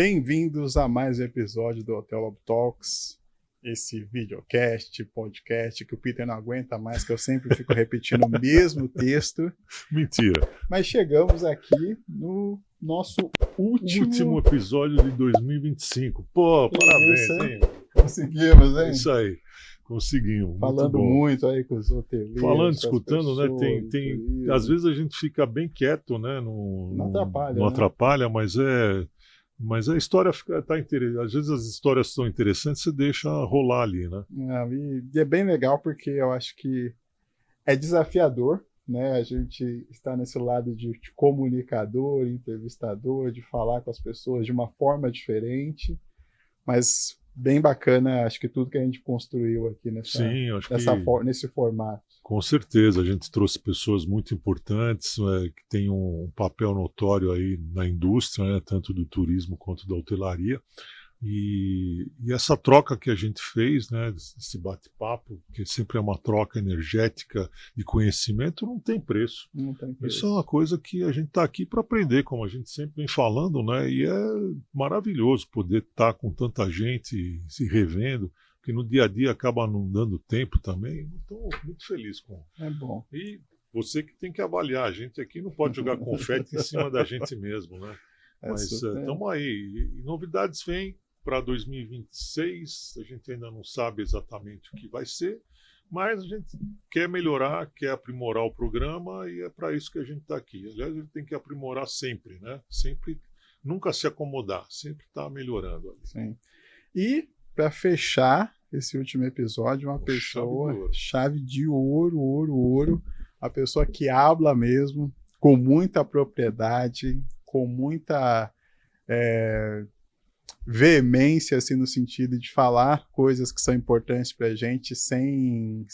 Bem-vindos a mais um episódio do Hotel Lab Talks, esse videocast, podcast que o Peter não aguenta mais, que eu sempre fico repetindo o mesmo texto. Mentira. Mas chegamos aqui no nosso último episódio de 2025. Pô, parabéns, hein? Conseguimos, hein? Isso aí, conseguimos. Falando muito aí com os hoteleiros. Falando, escutando, né? Às vezes a gente fica bem quieto, né? Não atrapalha. Não atrapalha, mas a história tá interessante. Às vezes as histórias são interessantes, você deixa rolar ali, né? E é bem legal porque eu acho que é desafiador, né? A gente está nesse lado de comunicador, entrevistador, de falar com as pessoas de uma forma diferente, mas bem bacana, acho que tudo que a gente construiu aqui nesse formato. Com certeza, a gente trouxe pessoas muito importantes, que têm um papel notório aí na indústria, né, tanto do turismo quanto da hotelaria. E essa troca que a gente fez, né, esse bate-papo, que sempre é uma troca energética de conhecimento, não tem preço. Não tem preço. Isso é uma coisa que a gente está aqui para aprender, como a gente sempre vem falando, né? E é maravilhoso poder estar com tanta gente se revendo, que no dia a dia acaba não dando tempo também. Estou muito feliz com. É bom. E você que tem que avaliar, a gente aqui não pode jogar confete em cima da gente mesmo, né? Mas estamos aí. E novidades vêm para 2026, a gente ainda não sabe exatamente o que vai ser, mas a gente quer melhorar, quer aprimorar o programa e é para isso que a gente está aqui. Aliás, a gente tem que aprimorar sempre, né? Sempre, nunca se acomodar, sempre estar melhorando. Ali. Sim. E para fechar esse último episódio, uma pessoa, chave de ouro, a pessoa que habla mesmo, com muita propriedade, com muita veemência, assim, no sentido de falar coisas que são importantes para a gente sem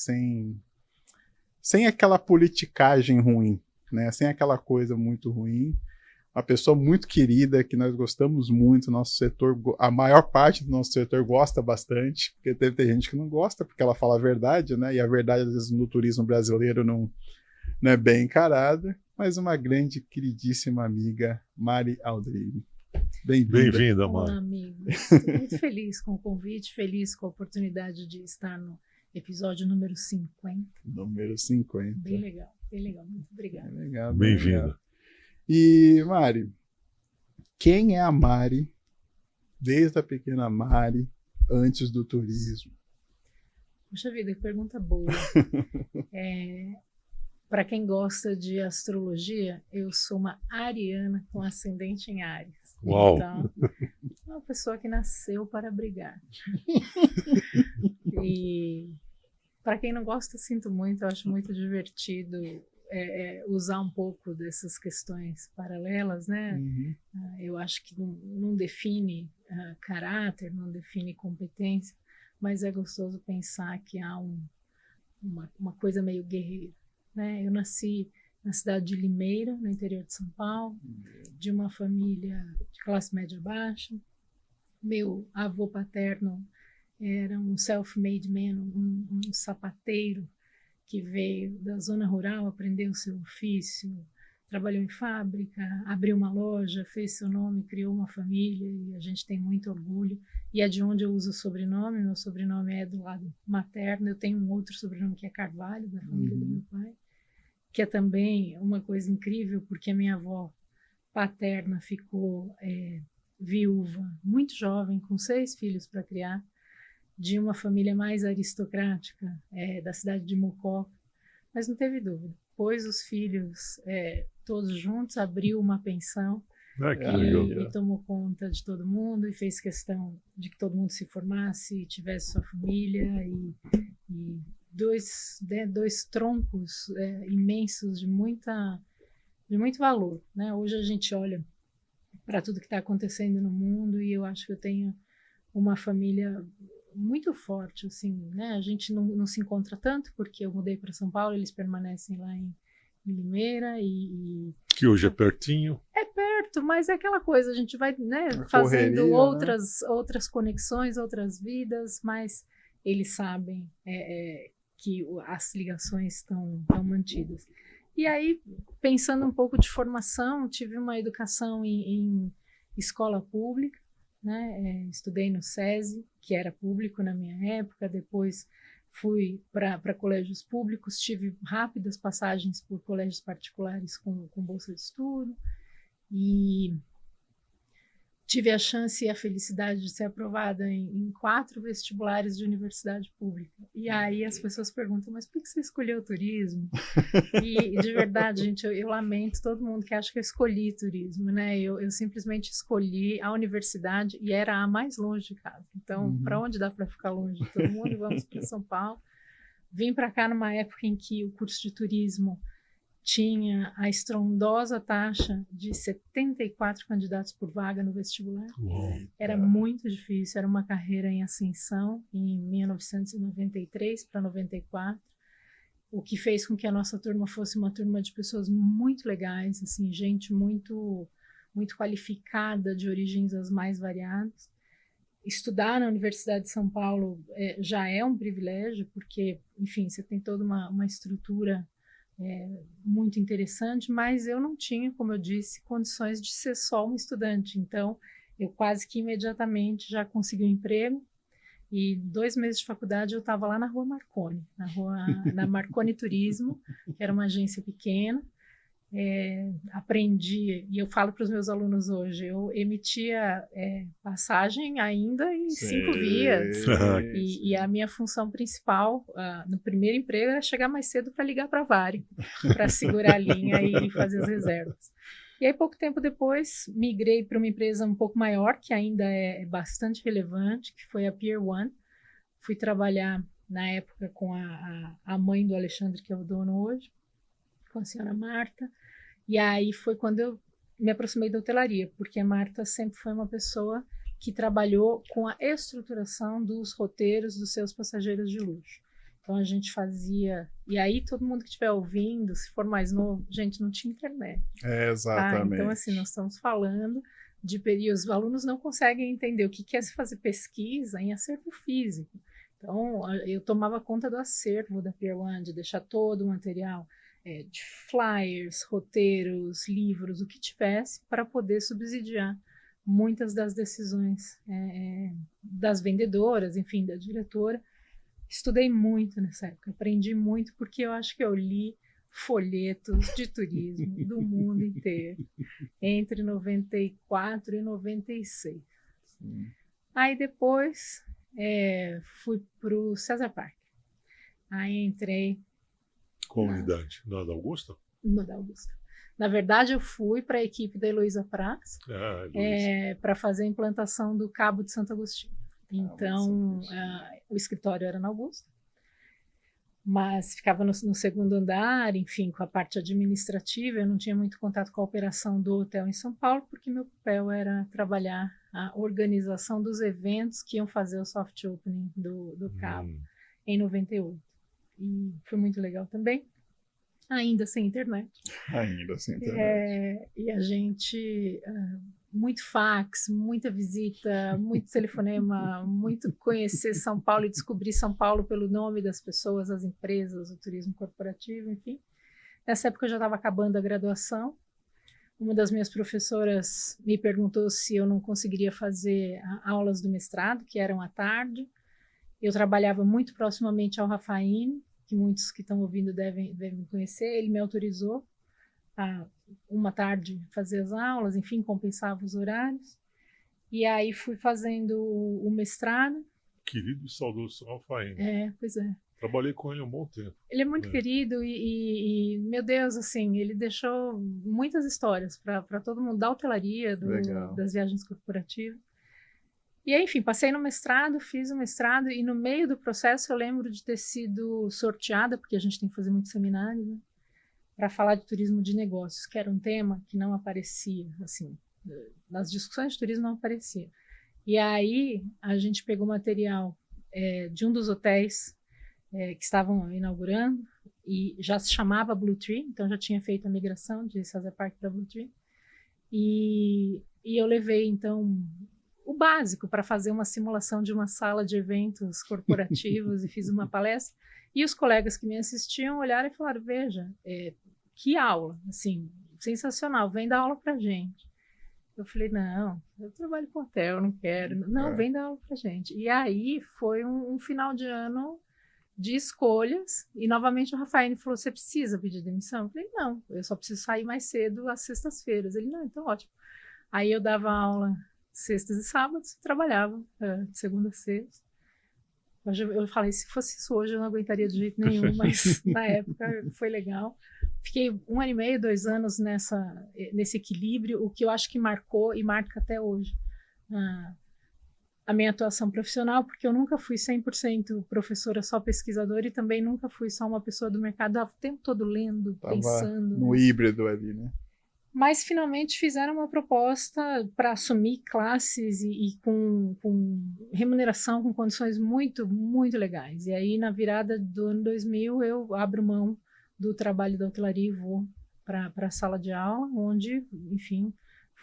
aquela politicagem ruim, né? Sem aquela coisa muito ruim. Uma pessoa muito querida, que nós gostamos muito, nosso setor, a maior parte do nosso setor gosta bastante, porque tem gente que não gosta, porque ela fala a verdade, né? E a verdade, às vezes, no turismo brasileiro não é bem encarada, mas uma grande, queridíssima amiga, Mari Aldrini. Bem-vinda, Mari. Olá, amigo. Estou muito feliz com o convite, feliz com a oportunidade de estar no episódio número 50. Número 50. Bem legal, muito obrigada. Legal, bem-vinda. E, Mari, quem é a Mari, desde a pequena Mari, antes do turismo? Puxa vida, que pergunta boa. Para quem gosta de astrologia, eu sou uma ariana com ascendente em Áries. Uau. Então, é uma pessoa que nasceu para brigar. E para quem não gosta, sinto muito, eu acho muito divertido usar um pouco dessas questões paralelas, né? Uhum. Eu acho que não define caráter, não define competência, mas é gostoso pensar que há uma coisa meio guerreira, né? Eu nasci na cidade de Limeira, no interior de São Paulo, de uma família de classe média baixa. Meu avô paterno era um self-made man, um sapateiro que veio da zona rural, aprendeu o seu ofício, trabalhou em fábrica, abriu uma loja, fez seu nome, criou uma família e a gente tem muito orgulho. E é de onde eu uso o sobrenome, meu sobrenome é do lado materno, eu tenho um outro sobrenome que é Carvalho, da família do meu pai, que é também uma coisa incrível, porque a minha avó paterna ficou viúva, muito jovem, com 6 filhos para criar, de uma família mais aristocrática, da cidade de Mococa, mas não teve dúvida. Pôs os filhos todos juntos, abriu uma pensão e tomou conta de todo mundo e fez questão de que todo mundo se formasse, tivesse sua família e dois troncos imensos de muito valor, né? Hoje a gente olha para tudo que está acontecendo no mundo e eu acho que eu tenho uma família muito forte, assim, né? A gente não se encontra tanto porque eu mudei para São Paulo, eles permanecem lá em Limeira que hoje é pertinho. É perto, mas é aquela coisa, a gente vai, né, fazendo correria, outras conexões, outras vidas, mas eles sabem que as ligações estão mantidas. E aí, pensando um pouco de formação, tive uma educação em escola pública, né? Estudei no SESI, que era público na minha época, depois fui para colégios públicos, tive rápidas passagens por colégios particulares com bolsa de estudo, e tive a chance e a felicidade de ser aprovada em 4 vestibulares de universidade pública. E aí as pessoas perguntam, mas por que você escolheu turismo? E de verdade, gente, eu lamento todo mundo que acha que eu escolhi turismo, né? Eu simplesmente escolhi a universidade e era a mais longe de casa. Então, para onde dá para ficar longe de todo mundo? Vamos para São Paulo. Vim para cá numa época em que o curso de turismo tinha a estrondosa taxa de 74 candidatos por vaga no vestibular. Uau. Era muito difícil, era uma carreira em ascensão, em 1993 para 94, o que fez com que a nossa turma fosse uma turma de pessoas muito legais, assim, gente muito, muito qualificada, de origens as mais variadas. Estudar na Universidade de São Paulo já é um privilégio, porque, enfim, você tem toda uma estrutura muito interessante, mas eu não tinha, como eu disse, condições de ser só uma estudante. Então, eu quase que imediatamente já consegui um emprego, e 2 meses de faculdade eu estava lá na Rua Marconi, na Marconi Turismo, que era uma agência pequena. Aprendi, e eu falo para os meus alunos hoje, eu emitia passagem ainda em 5 vias, e a minha função principal no primeiro emprego era chegar mais cedo para ligar para a Varig, para segurar a linha e fazer as reservas. E aí, pouco tempo depois, migrei para uma empresa um pouco maior, que ainda é bastante relevante, que foi a Pier One. Fui trabalhar, na época, com a mãe do Alexandre, que é o dono hoje, com a senhora Marta, e aí foi quando eu me aproximei da hotelaria, porque a Marta sempre foi uma pessoa que trabalhou com a estruturação dos roteiros dos seus passageiros de luxo. Então a gente fazia, e aí todo mundo que estiver ouvindo, se for mais novo, gente, não tinha internet. Exatamente. Então assim, nós estamos falando de períodos, os alunos não conseguem entender o que é se fazer pesquisa em acervo físico. Então eu tomava conta do acervo da Pier One, de deixar todo o material, de flyers, roteiros, livros, o que tivesse, para poder subsidiar muitas das decisões das vendedoras, enfim, da diretora. Estudei muito nessa época, aprendi muito, porque eu acho que eu li folhetos de turismo do mundo inteiro, entre 94 e 96. Sim. Aí depois fui para o César Park. Aí entrei... Qual unidade? Na da Augusta? Na da Augusta. Na verdade, eu fui para a equipe da Heloísa Praz para fazer a implantação do Cabo de Santo Agostinho. Então, o escritório era na Augusta, mas ficava no segundo andar, enfim, com a parte administrativa. Eu não tinha muito contato com a operação do hotel em São Paulo, porque meu papel era trabalhar a organização dos eventos que iam fazer o soft opening do Cabo em 98. E foi muito legal também, ainda sem internet. Ainda sem internet. E a gente, muito fax, muita visita, muito telefonema, muito conhecer São Paulo e descobrir São Paulo pelo nome das pessoas, as empresas, o turismo corporativo, enfim. Nessa época eu já estava acabando a graduação. Uma das minhas professoras me perguntou se eu não conseguiria fazer aulas do mestrado, que eram à tarde. Eu trabalhava muito proximamente ao Rafaíno, que muitos que estão ouvindo devem conhecer. Ele me autorizou a uma tarde fazer as aulas, enfim, compensava os horários. E aí fui fazendo o mestrado. Querido e saudoso Rafaíno. Pois é. Trabalhei com ele um bom tempo. Ele é muito querido e, meu Deus, assim, ele deixou muitas histórias para todo mundo da hotelaria, das viagens corporativas. E aí, enfim, passei no mestrado, fiz o mestrado, e no meio do processo eu lembro de ter sido sorteada, porque a gente tem que fazer muitos seminários, né, para falar de turismo de negócios, que era um tema que não aparecia, assim, nas discussões de turismo não aparecia. E aí a gente pegou material de um dos hotéis que estavam inaugurando, e já se chamava Blue Tree, então já tinha feito a migração de César Park para Blue Tree, e eu levei, então, o básico para fazer uma simulação de uma sala de eventos corporativos e fiz uma palestra, e os colegas que me assistiam olharam e falaram, veja, que aula, assim, sensacional, vem dar aula para gente. Eu falei, não, eu trabalho com hotel, não quero. Não, vem dar aula pra gente. E aí foi um final de ano de escolhas, e novamente o Rafael falou, você precisa pedir demissão? Eu falei, não, eu só preciso sair mais cedo às sextas-feiras. Ele, não, então ótimo. Aí eu dava aula sextas e sábados, trabalhava de segunda a sexta. Hoje eu falei, se fosse isso hoje eu não aguentaria de jeito nenhum, mas na época foi legal. Fiquei 1 ano e meio, 2 anos nesse equilíbrio, o que eu acho que marcou e marca até hoje a minha atuação profissional, porque eu nunca fui 100% professora, só pesquisadora, e também nunca fui só uma pessoa do mercado, estava o tempo todo lendo, pensando. No híbrido ali, né? Mas finalmente fizeram uma proposta para assumir classes e com remuneração, com condições muito, muito legais. E aí, na virada do ano 2000, eu abro mão do trabalho da hotelaria e vou para a sala de aula, onde, enfim,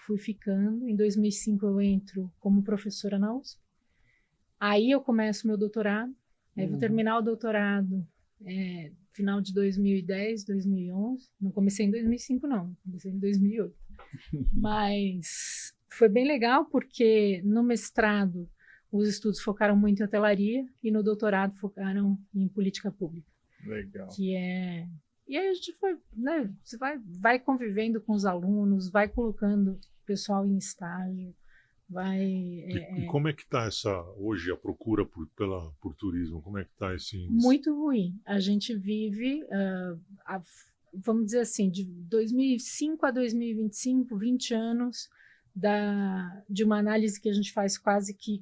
fui ficando. Em 2005 eu entro como professora na USP. Aí eu começo meu doutorado. Aí vou terminar o doutorado final de 2010, 2011. Não comecei em 2005, não. Comecei em 2008. Mas foi bem legal porque no mestrado os estudos focaram muito em hotelaria e no doutorado focaram em política pública. Legal. E aí a gente foi, né? Você vai convivendo com os alunos, vai colocando o pessoal em estágio, E como é que está hoje a procura por turismo? Como é que está esse índice? Muito ruim. A gente vive, vamos dizer assim, de 2005 a 2025, 20 anos de uma análise que a gente faz quase que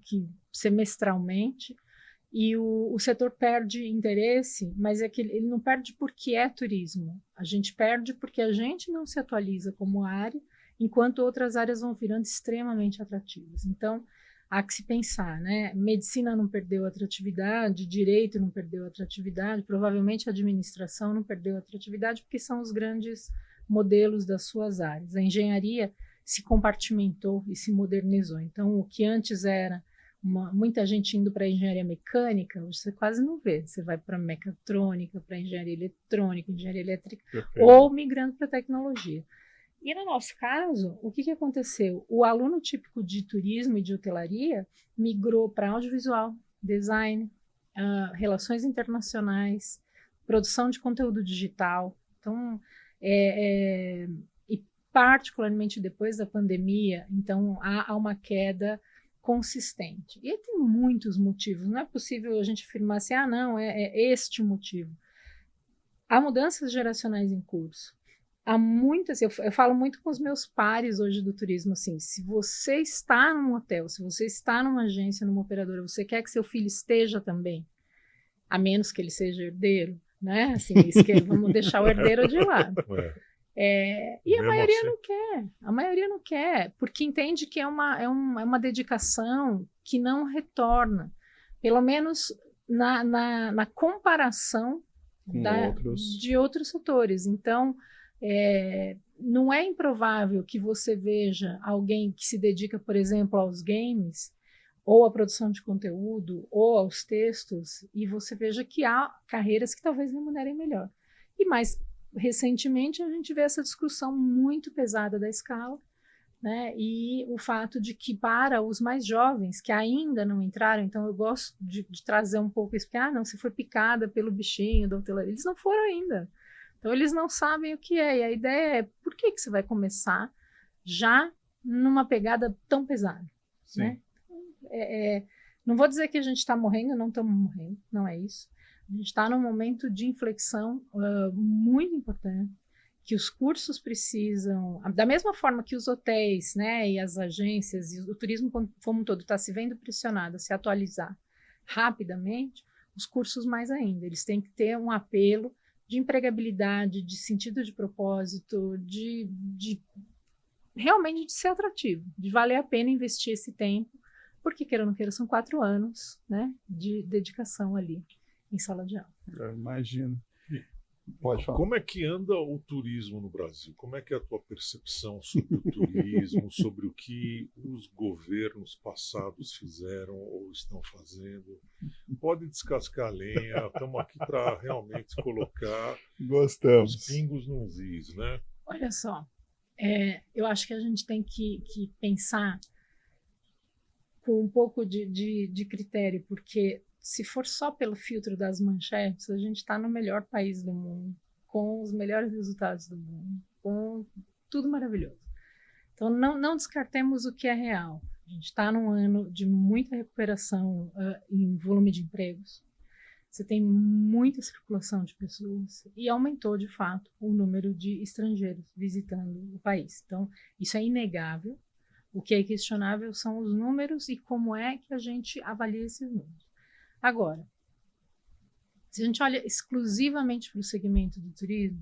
semestralmente, e o setor perde interesse, mas é que ele não perde porque é turismo. A gente perde porque a gente não se atualiza como área, enquanto outras áreas vão virando extremamente atrativas. Então, há que se pensar, né? Medicina não perdeu atratividade, direito não perdeu atratividade, provavelmente a administração não perdeu atratividade, porque são os grandes modelos das suas áreas. A engenharia se compartimentou e se modernizou. Então, o que antes era muita gente indo para a engenharia mecânica, hoje você quase não vê. Você vai para mecatrônica, para engenharia eletrônica, engenharia elétrica, ou migrando para tecnologia. E no nosso caso, o que aconteceu? O aluno típico de turismo e de hotelaria migrou para audiovisual, design, relações internacionais, produção de conteúdo digital. Então, e particularmente depois da pandemia, então há uma queda consistente. E tem muitos motivos, não é possível a gente afirmar assim, não, é este motivo. Há mudanças geracionais em curso. Há muitas, eu falo muito com os meus pares hoje do turismo, assim, se você está num hotel, se você está numa agência, numa operadora, você quer que seu filho esteja também, a menos que ele seja herdeiro, né? Assim, vamos deixar o herdeiro de lado. E a maioria não quer, porque entende que é uma dedicação que não retorna, pelo menos na comparação de outros setores. Então, não é improvável que você veja alguém que se dedica, por exemplo, aos games, ou à produção de conteúdo, ou aos textos, e você veja que há carreiras que talvez remunerem melhor. E mais recentemente a gente vê essa discussão muito pesada da escala, né? E o fato de que para os mais jovens que ainda não entraram, então eu gosto de trazer um pouco isso, porque não, você foi picada pelo bichinho da hotelaria, eles não foram ainda. Então, eles não sabem o que é. E a ideia é, por que você vai começar já numa pegada tão pesada? Né? Não vou dizer que a gente está morrendo, não estamos morrendo, não é isso. A gente está num momento de inflexão muito importante, que os cursos precisam, da mesma forma que os hotéis, né, e as agências, e o turismo como um todo está se vendo pressionado a se atualizar rapidamente, os cursos mais ainda. Eles têm que ter um apelo de empregabilidade, de sentido de propósito, de realmente de ser atrativo, de valer a pena investir esse tempo, porque queira ou não queira, são 4 anos, né, de dedicação ali em sala de aula. Eu imagino. Pode falar. Como é que anda o turismo no Brasil? Como é que é a tua percepção sobre o turismo, sobre o que os governos passados fizeram ou estão fazendo? Pode descascar a lenha, estamos aqui para realmente colocar os pingos nos is, né? Olha só, eu acho que a gente tem que pensar com um pouco de critério, porque se for só pelo filtro das manchetes, a gente está no melhor país do mundo, com os melhores resultados do mundo, com tudo maravilhoso. Então, não descartemos o que é real. A gente está num ano de muita recuperação em volume de empregos. Você tem muita circulação de pessoas e aumentou, de fato, o número de estrangeiros visitando o país. Então, isso é inegável. O que é questionável são os números e como é que a gente avalia esses números. Agora, se a gente olha exclusivamente para o segmento do turismo,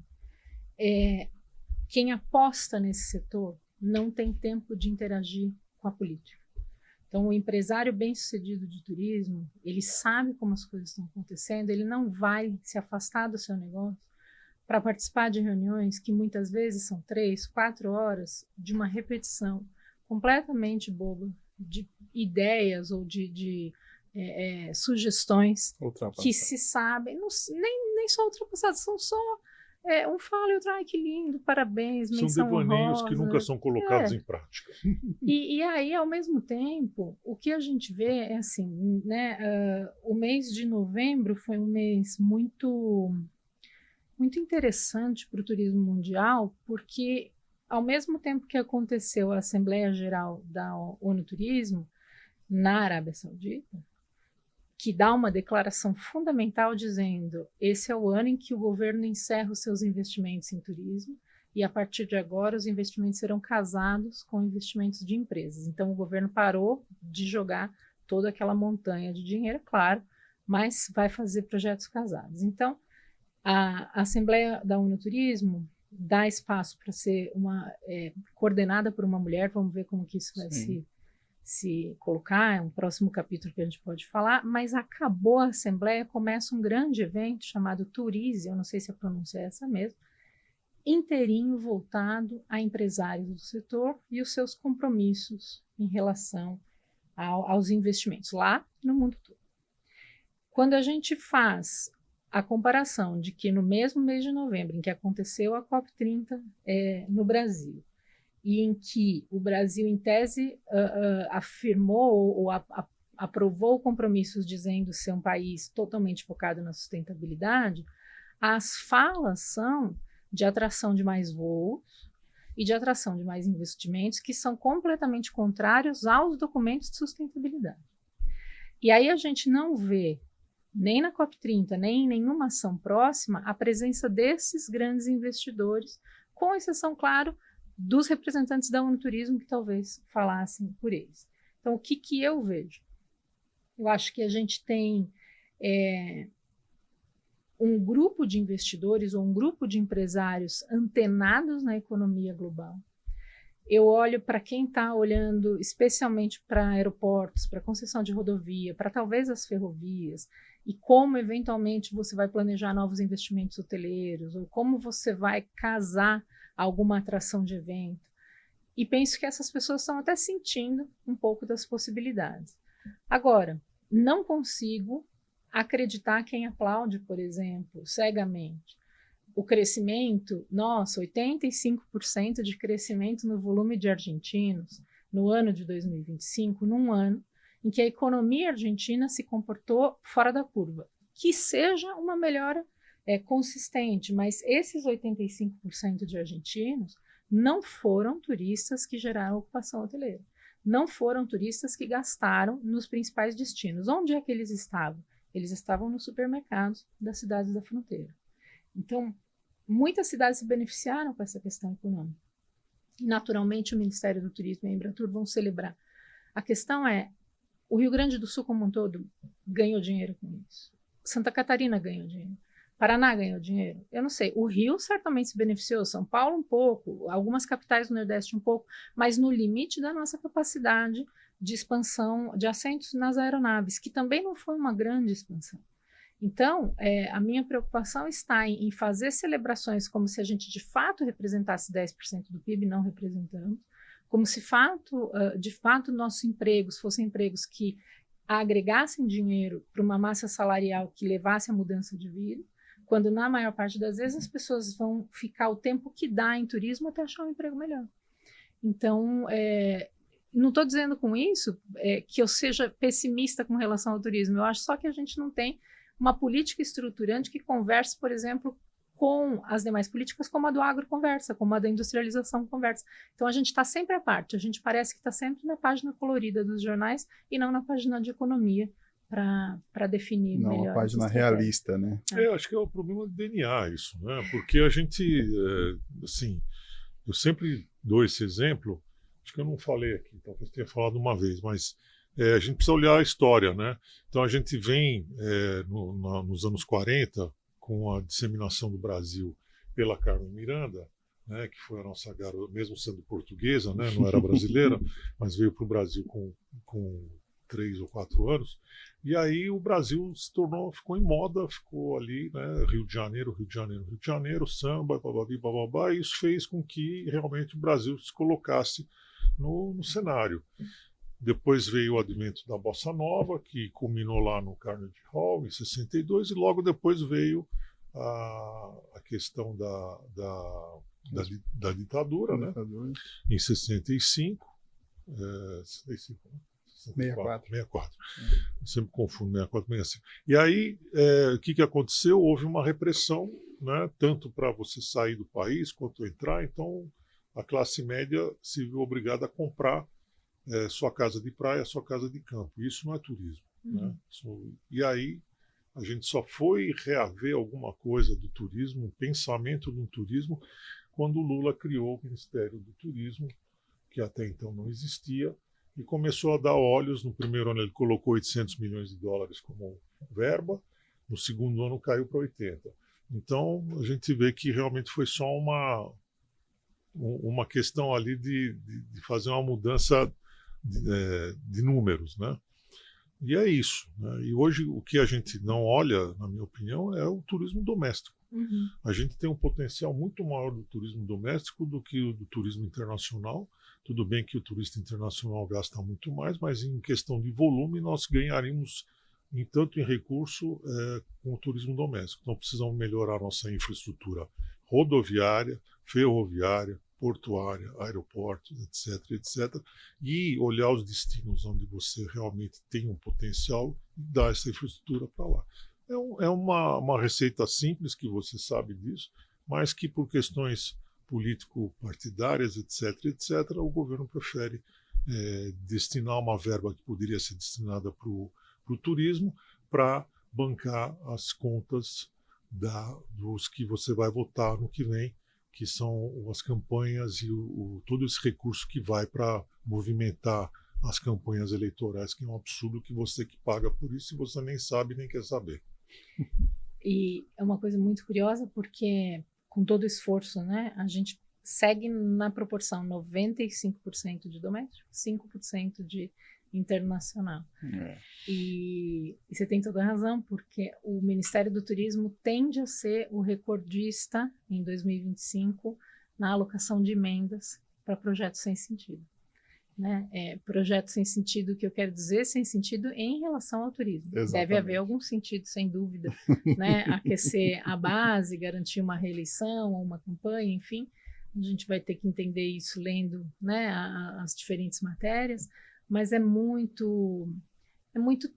quem aposta nesse setor não tem tempo de interagir com a política. Então, o empresário bem-sucedido de turismo, ele sabe como as coisas estão acontecendo, ele não vai se afastar do seu negócio para participar de reuniões que muitas vezes são 3, 4 horas de uma repetição completamente boba de ideias ou de sugestões que se sabem, nem só ultrapassadas, são só um fala e outro, ai que lindo, parabéns, são menção devaneios honrosa. Que nunca são colocados em prática. E aí, ao mesmo tempo, o que a gente vê é assim, né, o mês de novembro foi um mês muito interessante para o turismo mundial, porque ao mesmo tempo que aconteceu a Assembleia Geral da ONU Turismo na Arábia Saudita, que dá uma declaração fundamental dizendo esse é o ano em que o governo encerra os seus investimentos em turismo e a partir de agora os investimentos serão casados com investimentos de empresas. Então o governo parou de jogar toda aquela montanha de dinheiro, claro, mas vai fazer projetos casados. Então a Assembleia da ONU Turismo dá espaço para ser coordenada por uma mulher, vamos ver como que isso vai se colocar, é um próximo capítulo que a gente pode falar, mas acabou a Assembleia, começa um grande evento chamado Tourise, eu não sei se a pronúncia é essa mesmo, inteirinho voltado a empresários do setor e os seus compromissos em relação aos investimentos lá no mundo todo. Quando a gente faz a comparação de que no mesmo mês de novembro, em que aconteceu a COP30 no Brasil, e em que o Brasil, em tese, afirmou ou aprovou compromissos dizendo ser um país totalmente focado na sustentabilidade, as falas são de atração de mais voos e de atração de mais investimentos que são completamente contrários aos documentos de sustentabilidade. E aí a gente não vê, nem na COP30, nem em nenhuma ação próxima, a presença desses grandes investidores, com exceção, claro, dos representantes da ONU Turismo que talvez falassem por eles. Então, o que eu vejo? Eu acho que a gente tem um grupo de investidores ou um grupo de empresários antenados na economia global. Eu olho para quem está olhando especialmente para aeroportos, para concessão de rodovia, para talvez as ferrovias, e como eventualmente você vai planejar novos investimentos hoteleiros, ou como você vai casar alguma atração de evento. E penso que essas pessoas estão até sentindo um pouco das possibilidades. Agora, não consigo acreditar quem aplaude, por exemplo, cegamente. O crescimento, 85% de crescimento no volume de argentinos no ano de 2025, num ano em que a economia argentina se comportou fora da curva. Que seja uma melhora consistente, mas esses 85% de argentinos não foram turistas que geraram ocupação hoteleira. Não foram turistas que gastaram nos principais destinos. Onde é que eles estavam? Eles estavam nos supermercados das cidades da fronteira. Então, muitas cidades se beneficiaram com essa questão econômica. E, naturalmente, o Ministério do Turismo e a Embratur vão celebrar. A questão é, o Rio Grande do Sul como um todo ganhou dinheiro com isso. Santa Catarina ganhou dinheiro. Paraná ganhou dinheiro? Eu não sei. O Rio certamente se beneficiou, São Paulo um pouco, algumas capitais do Nordeste um pouco, mas no limite da nossa capacidade de expansão de assentos nas aeronaves, que também não foi uma grande expansão. Então, a minha preocupação está em fazer celebrações como se a gente de fato representasse 10% do PIB, não representamos, como se de fato nossos empregos fossem empregos que agregassem dinheiro para uma massa salarial que levasse a mudança de vida, quando na maior parte das vezes as pessoas vão ficar o tempo que dá em turismo até achar um emprego melhor. Então, não estou dizendo com isso que eu seja pessimista com relação ao turismo. Eu acho só que a gente não tem uma política estruturante que converse, por exemplo, com as demais políticas, como a do agro conversa, como a da industrialização conversa. Então, a gente está sempre à parte. A gente parece que está sempre na página colorida dos jornais e não na página de economia para definir melhor. Não, a página realista, né? Eu acho que é o problema do DNA isso, né? Porque a gente, assim, eu sempre dou esse exemplo, acho que eu não falei aqui, talvez tenha falado uma vez, mas a gente precisa olhar a história, né? Então a gente vem nos anos 40, com a disseminação do Brasil pela Carmen Miranda, né, que foi a nossa garota, mesmo sendo portuguesa, né, não era brasileira, mas veio para o Brasil com 3 ou 4 anos, e aí o Brasil ficou em moda, ficou ali, né, Rio de Janeiro, samba, bababá, e isso fez com que realmente o Brasil se colocasse no cenário. Depois veio o advento da Bossa Nova, que culminou lá no Carnegie Hall, em 62, e logo depois veio a questão da ditadura, né? Em 65, 64. Eu sempre confundo 64 e 65. E aí, o que aconteceu? Houve uma repressão, né? Tanto para você sair do país quanto entrar, então a classe média se viu obrigada a comprar sua casa de praia, sua casa de campo. Isso não é turismo. Né? E aí a gente só foi reaver alguma coisa do turismo, um pensamento do turismo, quando o Lula criou o Ministério do Turismo, que até então não existia, e começou a dar olhos. No primeiro ano ele colocou 800 milhões de dólares como verba, no segundo ano caiu para 80. Então a gente vê que realmente foi só uma questão ali de fazer uma mudança de números, né? E é isso, né? E hoje o que a gente não olha, na minha opinião, é o turismo doméstico. A gente tem um potencial muito maior do turismo doméstico do que o do turismo internacional. Tudo bem que o turista internacional gasta muito mais, mas em questão de volume nós ganharíamos tanto em recurso com o turismo doméstico. Então precisamos melhorar nossa infraestrutura rodoviária, ferroviária, portuária, aeroportos, etc., e olhar os destinos onde você realmente tem um potencial e dar essa infraestrutura para lá. É uma receita simples, que você sabe disso, mas que por questões político-partidárias, etc., o governo prefere destinar uma verba que poderia ser destinada para o turismo para bancar as contas dos que você vai votar no que vem, que são as campanhas e todo esse recurso que vai para movimentar as campanhas eleitorais, que é um absurdo, que você que paga por isso e você nem sabe nem quer saber. E é uma coisa muito curiosa, porque com todo o esforço, né, a gente segue na proporção 95% de doméstico, 5% de internacional. E você tem toda a razão, porque o Ministério do Turismo tende a ser o recordista em 2025 na alocação de emendas para projetos sem sentido. Né? Projeto sem sentido, que eu quero dizer, sem sentido em relação ao turismo. Exatamente. Deve haver algum sentido, sem dúvida, né? Aquecer a base, garantir uma reeleição, uma campanha, enfim. A gente vai ter que entender isso lendo, né, as diferentes matérias, mas é muito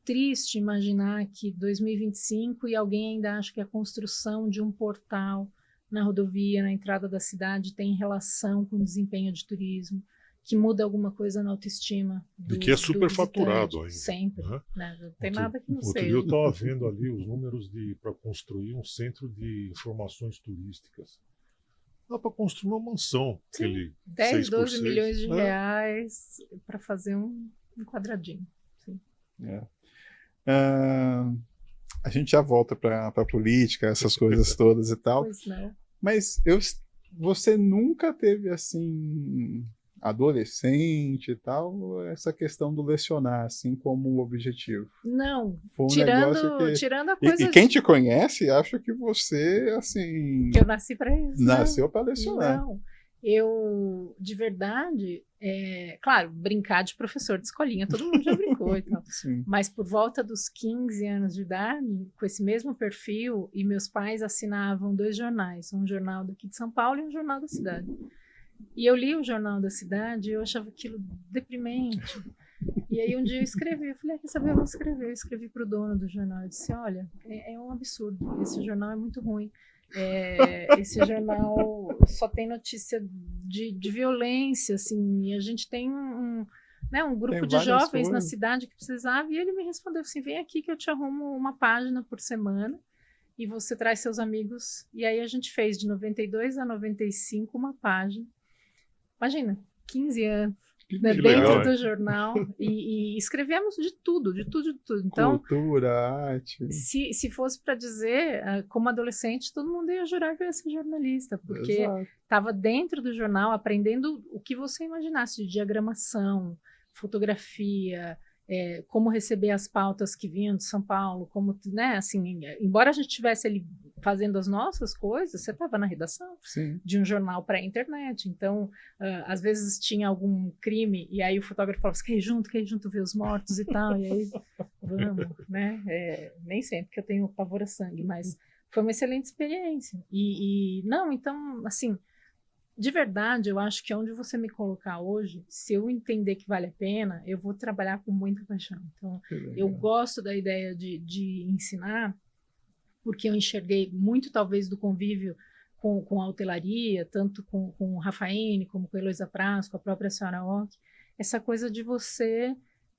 triste imaginar que 2025 e alguém ainda acha que a construção de um portal na rodovia, na entrada da cidade, tem relação com o desempenho de turismo, que muda alguma coisa na autoestima e que é superfaturado ainda. Sempre. Né? Não tem nada que não seja. Outro dia eu estava vendo ali os números para construir um centro de informações turísticas. Dá para construir uma mansão. Sim, 10, 12 milhões de reais para fazer um quadradinho. Sim. A gente já volta para a política, essas coisas todas e tal. Pois não. Mas você nunca teve assim, adolescente e tal, essa questão do lecionar assim como objetivo? Não. Foi um tirando a coisa. E quem te conhece acha que você assim. Que eu nasci para isso. Nasceu para lecionar. Não. Eu, de verdade, Claro, brincar de professor de escolinha, todo mundo já brincou e tal. Sim. Mas por volta dos 15 anos de idade, com esse mesmo perfil, e meus pais assinavam 2 jornais, um jornal daqui de São Paulo e um jornal da cidade. E eu li o jornal da cidade e eu achava aquilo deprimente. E aí um dia eu escrevi, eu falei, quer saber, eu vou escrever. Eu escrevi para o dono do jornal, eu disse, olha, é um absurdo, esse jornal é muito ruim. Esse jornal só tem notícia de violência, assim, e a gente tem um grupo de jovens na cidade que precisava, e ele me respondeu assim, vem aqui que eu te arrumo uma página por semana, e você traz seus amigos, e aí a gente fez de 92 a 95 uma página, imagina, 15 anos, né, dentro do jornal, e escrevemos de tudo. Então, cultura, arte. Se fosse para dizer, como adolescente, todo mundo ia jurar que eu ia ser jornalista, porque estava dentro do jornal aprendendo o que você imaginasse de diagramação, fotografia, como receber as pautas que vinham de São Paulo, como, né, assim, embora a gente estivesse ali fazendo as nossas coisas, você estava na redação de um jornal para a internet, então, às vezes tinha algum crime, e aí o fotógrafo falava, você quer ir junto ver os mortos e tal, e aí, vamos, né, nem sempre, porque eu tenho pavor a sangue, mas foi uma excelente experiência, não, então, assim, de verdade, eu acho que onde você me colocar hoje, se eu entender que vale a pena, eu vou trabalhar com muita paixão. Então, eu gosto da ideia de ensinar, porque eu enxerguei muito, talvez, do convívio com a hotelaria, tanto com o Rafaene, como com a Heloísa Praz, com a própria senhora Ock, essa coisa de você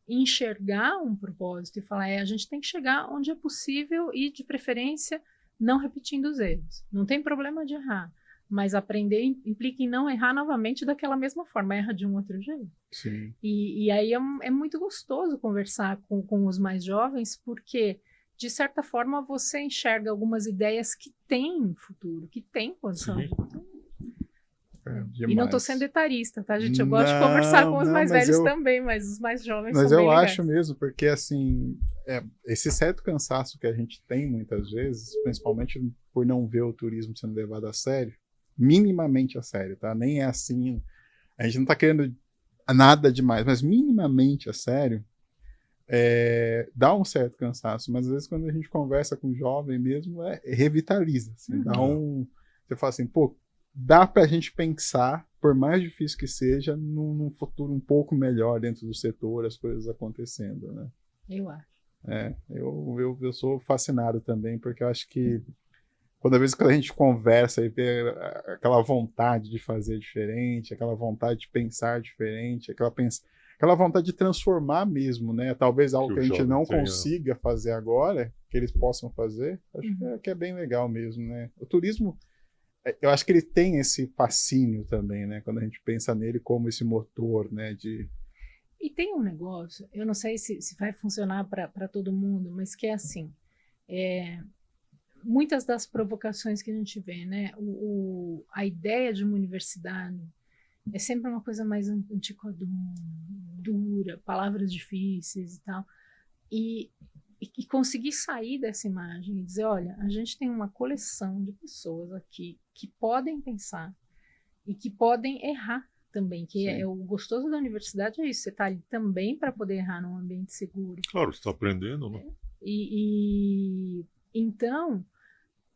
enxergar um propósito e falar, a gente tem que chegar onde é possível e, de preferência, não repetindo os erros. Não tem problema de errar. Mas aprender implica em não errar novamente daquela mesma forma, erra de um outro jeito. Sim. E aí é muito gostoso conversar com os mais jovens, porque, de certa forma, você enxerga algumas ideias que têm futuro, que têm condição. E não estou sendo etarista, tá, gente? Eu gosto de conversar com os mais velhos também, mas os mais jovens são bem legais. Mas eu acho mesmo, porque, assim, esse certo cansaço que a gente tem, muitas vezes, principalmente por não ver o turismo sendo levado a sério, minimamente a sério, tá? Nem é assim, a gente não tá querendo nada demais, mas minimamente a sério, dá um certo cansaço, mas às vezes quando a gente conversa com o jovem mesmo, revitaliza, assim, você fala assim, pô, dá pra gente pensar, por mais difícil que seja, num futuro um pouco melhor dentro do setor, as coisas acontecendo, né? Eu acho. Eu sou fascinado também, porque eu acho que quando a gente conversa e vê aquela vontade de fazer diferente, aquela vontade de pensar diferente, aquela vontade de transformar mesmo, né? Talvez algo que a gente não consiga fazer agora, que eles possam fazer, acho que é bem legal mesmo, né? O turismo, eu acho que ele tem esse fascínio também, né? Quando a gente pensa nele como esse motor, né? E tem um negócio, eu não sei se vai funcionar para todo mundo, mas que é assim, muitas das provocações que a gente vê, né? A ideia de uma universidade é sempre uma coisa mais antiquadora, dura, palavras difíceis e tal. E conseguir sair dessa imagem e dizer, olha, a gente tem uma coleção de pessoas aqui que podem pensar e que podem errar também, que o gostoso da universidade é isso, você está ali também para poder errar num ambiente seguro. Claro, você está aprendendo, né? Então,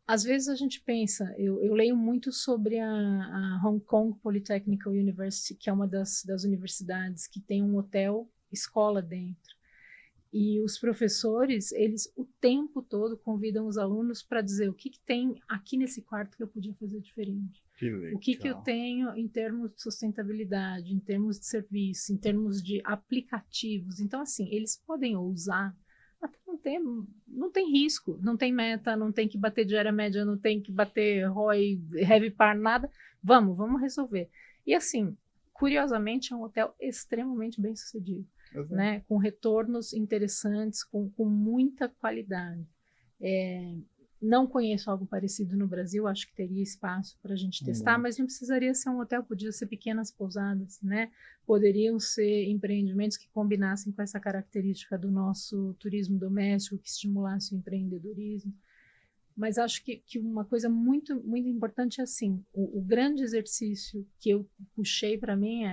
às vezes a gente pensa, eu leio muito sobre a Hong Kong Polytechnical University, que é uma das universidades que tem um hotel escola dentro. E os professores, eles o tempo todo convidam os alunos para dizer o que tem aqui nesse quarto que eu podia fazer diferente. O que eu tenho em termos de sustentabilidade, em termos de serviço, em termos de aplicativos. Então, assim, eles podem ousar, até não tem risco, não tem meta, não tem que bater diária média, não tem que bater ROI, heavy par, nada. Vamos resolver. E assim, curiosamente, é um hotel extremamente bem sucedido, né? Com retornos interessantes, com muita qualidade. Não conheço algo parecido no Brasil, acho que teria espaço para a gente testar, mas não precisaria ser um hotel, podia ser pequenas pousadas, né? Poderiam ser empreendimentos que combinassem com essa característica do nosso turismo doméstico, que estimulasse o empreendedorismo. Mas acho que uma coisa muito, muito importante é assim, o grande exercício que eu puxei para mim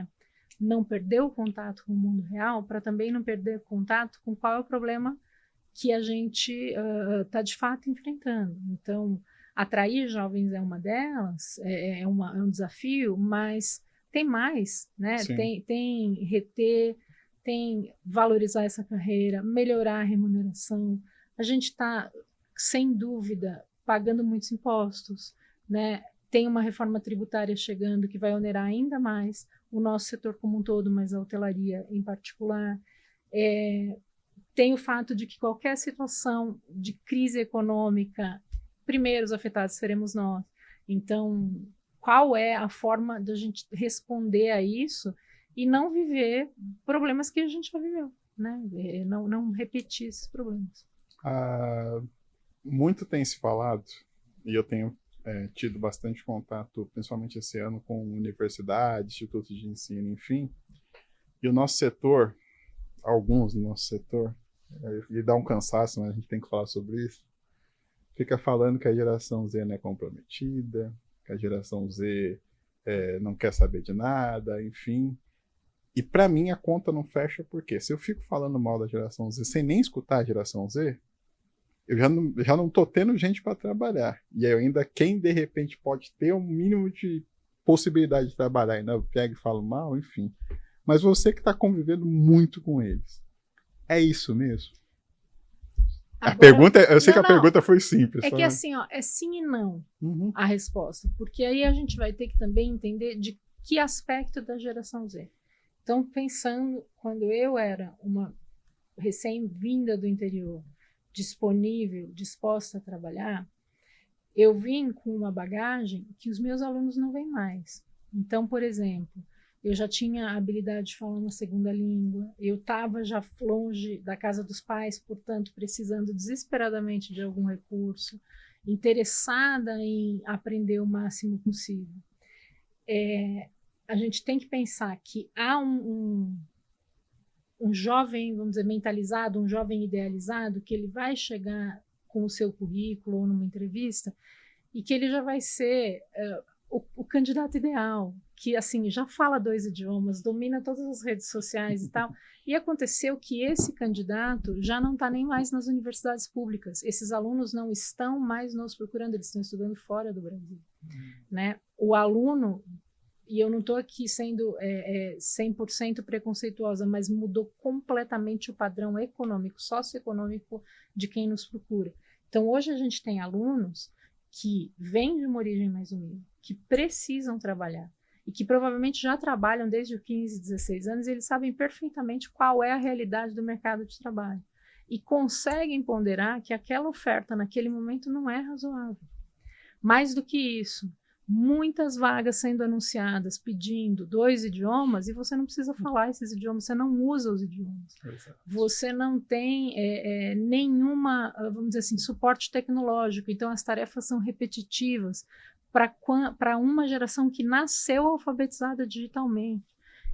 não perder o contato com o mundo real, para também não perder contato com qual é o problema que a gente está de fato enfrentando. Então, atrair jovens é uma delas, é um desafio, mas tem mais, né? Tem reter, tem valorizar essa carreira, melhorar a remuneração. A gente está, sem dúvida, pagando muitos impostos, né? Tem uma reforma tributária chegando que vai onerar ainda mais o nosso setor como um todo, mas a hotelaria em particular. Tem o fato de que qualquer situação de crise econômica, primeiros afetados seremos nós. Então, qual é a forma de a gente responder a isso e não viver problemas que a gente já viveu, né? Não repetir esses problemas. Muito tem se falado, e eu tenho tido bastante contato, principalmente esse ano, com universidades, institutos de ensino, enfim, e o nosso setor, alguns do nosso setor, e dá um cansaço, mas a gente tem que falar sobre isso, fica falando que a geração Z não é comprometida, que a geração Z não quer saber de nada, enfim. E para mim a conta não fecha, porque se eu fico falando mal da geração Z sem nem escutar a geração Z, eu já não tô tendo gente para trabalhar. E aí ainda quem de repente pode ter um mínimo de possibilidade de trabalhar, ainda pega e fala mal, enfim. Mas você que está convivendo muito com eles, é isso mesmo? Agora, a pergunta, eu sei que a pergunta foi simples. É que assim, ó, é sim e não a resposta. Porque aí a gente vai ter que também entender de que aspecto da geração Z. Então, pensando, quando eu era uma recém-vinda do interior, disponível, disposta a trabalhar, eu vim com uma bagagem que os meus alunos não vêm mais. Então, por exemplo, eu já tinha a habilidade de falar uma segunda língua, eu estava já longe da casa dos pais, portanto, precisando desesperadamente de algum recurso, interessada em aprender o máximo possível. A gente tem que pensar que há um jovem, vamos dizer, mentalizado, um jovem idealizado, que ele vai chegar com o seu currículo ou numa entrevista e que ele já vai ser o candidato ideal, que assim já fala 2 idiomas, domina todas as redes sociais e tal. E aconteceu que esse candidato já não está nem mais nas universidades públicas. Esses alunos não estão mais nos procurando, eles estão estudando fora do Brasil. Né? O aluno, e eu não estou aqui sendo 100% preconceituosa, mas mudou completamente o padrão econômico, socioeconômico de quem nos procura. Então, hoje a gente tem alunos que vêm de uma origem mais humilde, que precisam trabalhar e que provavelmente já trabalham desde os 15, 16 anos e eles sabem perfeitamente qual é a realidade do mercado de trabalho e conseguem ponderar que aquela oferta naquele momento não é razoável. Mais do que isso, muitas vagas sendo anunciadas pedindo 2 idiomas e você não precisa falar esses idiomas, você não usa os idiomas. Exato. Você não tem nenhuma, vamos dizer assim, suporte tecnológico, então as tarefas são repetitivas para uma geração que nasceu alfabetizada digitalmente.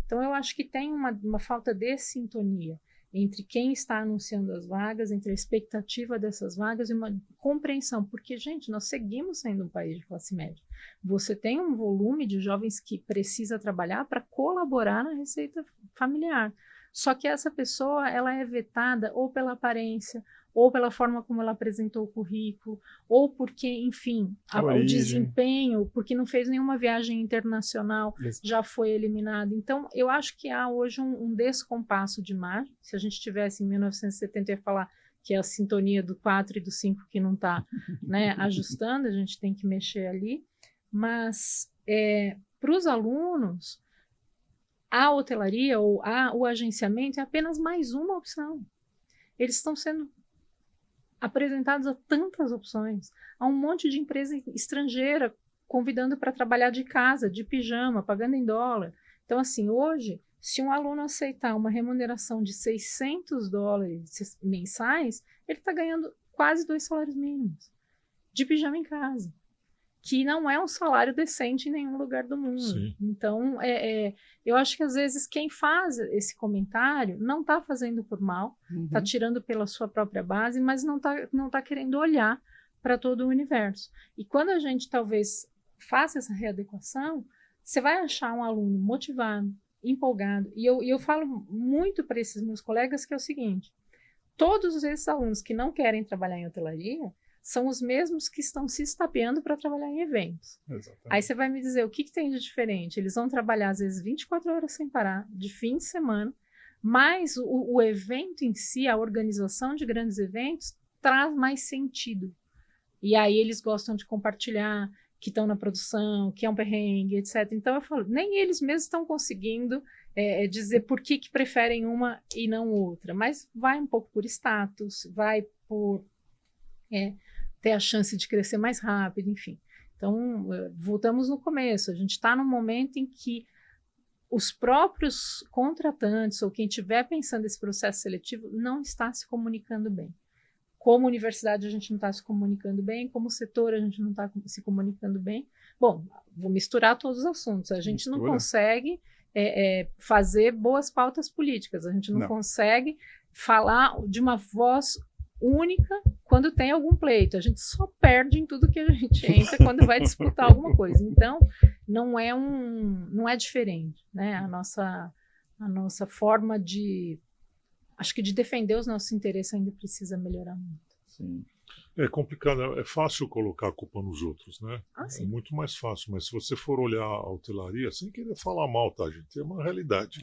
Então eu acho que tem uma falta de sintonia entre quem está anunciando as vagas, entre a expectativa dessas vagas e uma compreensão, porque, gente, nós seguimos sendo um país de classe média. Você tem um volume de jovens que precisa trabalhar para colaborar na receita familiar. Só que essa pessoa, ela é vetada ou pela aparência, ou pela forma como ela apresentou o currículo, ou porque, enfim, o desempenho, porque não fez nenhuma viagem internacional, já foi eliminado. Então, eu acho que há hoje um descompasso de imagem. Se a gente tivesse em 1970, ia falar que é a sintonia do 4 e do 5 que não está ajustando, a gente tem que mexer ali. Mas, para os alunos, a hotelaria ou o agenciamento é apenas mais uma opção. Eles estão sendo apresentados a tantas opções, a um monte de empresa estrangeira convidando para trabalhar de casa, de pijama, pagando em dólar. Então, assim, hoje, se um aluno aceitar uma remuneração de $600 mensais, ele está ganhando quase 2 salários mínimos de pijama em casa, que não é um salário decente em nenhum lugar do mundo. Sim. Então, eu acho que às vezes quem faz esse comentário não está fazendo por mal, está tirando pela sua própria base, mas não tá querendo olhar para todo o universo. E quando a gente talvez faça essa readequação, você vai achar um aluno motivado, empolgado. E eu falo muito para esses meus colegas que é o seguinte, todos esses alunos que não querem trabalhar em hotelaria são os mesmos que estão se estapeando para trabalhar em eventos. Exatamente. Aí você vai me dizer, o que tem de diferente? Eles vão trabalhar, às vezes, 24 horas sem parar, de fim de semana, mas o evento em si, a organização de grandes eventos, traz mais sentido. E aí eles gostam de compartilhar que estão na produção, que é um perrengue, etc. Então eu falo, nem eles mesmos estão conseguindo dizer por que preferem uma e não outra, mas vai um pouco por status, vai por ter a chance de crescer mais rápido, enfim. Então, voltamos no começo, a gente está num momento em que os próprios contratantes ou quem estiver pensando nesse processo seletivo não está se comunicando bem. Como universidade a gente não está se comunicando bem, como setor a gente não está se comunicando bem. Bom, vou misturar todos os assuntos. A gente não consegue fazer boas pautas políticas, a gente não consegue falar de uma voz única quando tem algum pleito. A gente só perde em tudo que a gente entra quando vai disputar alguma coisa. Então, não é diferente, né? A nossa forma acho que de defender os nossos interesses ainda precisa melhorar muito. Sim. É complicado, é fácil colocar a culpa nos outros, né? Sim. É muito mais fácil, mas se você for olhar a hotelaria, sem querer falar mal, tá, gente? É uma realidade.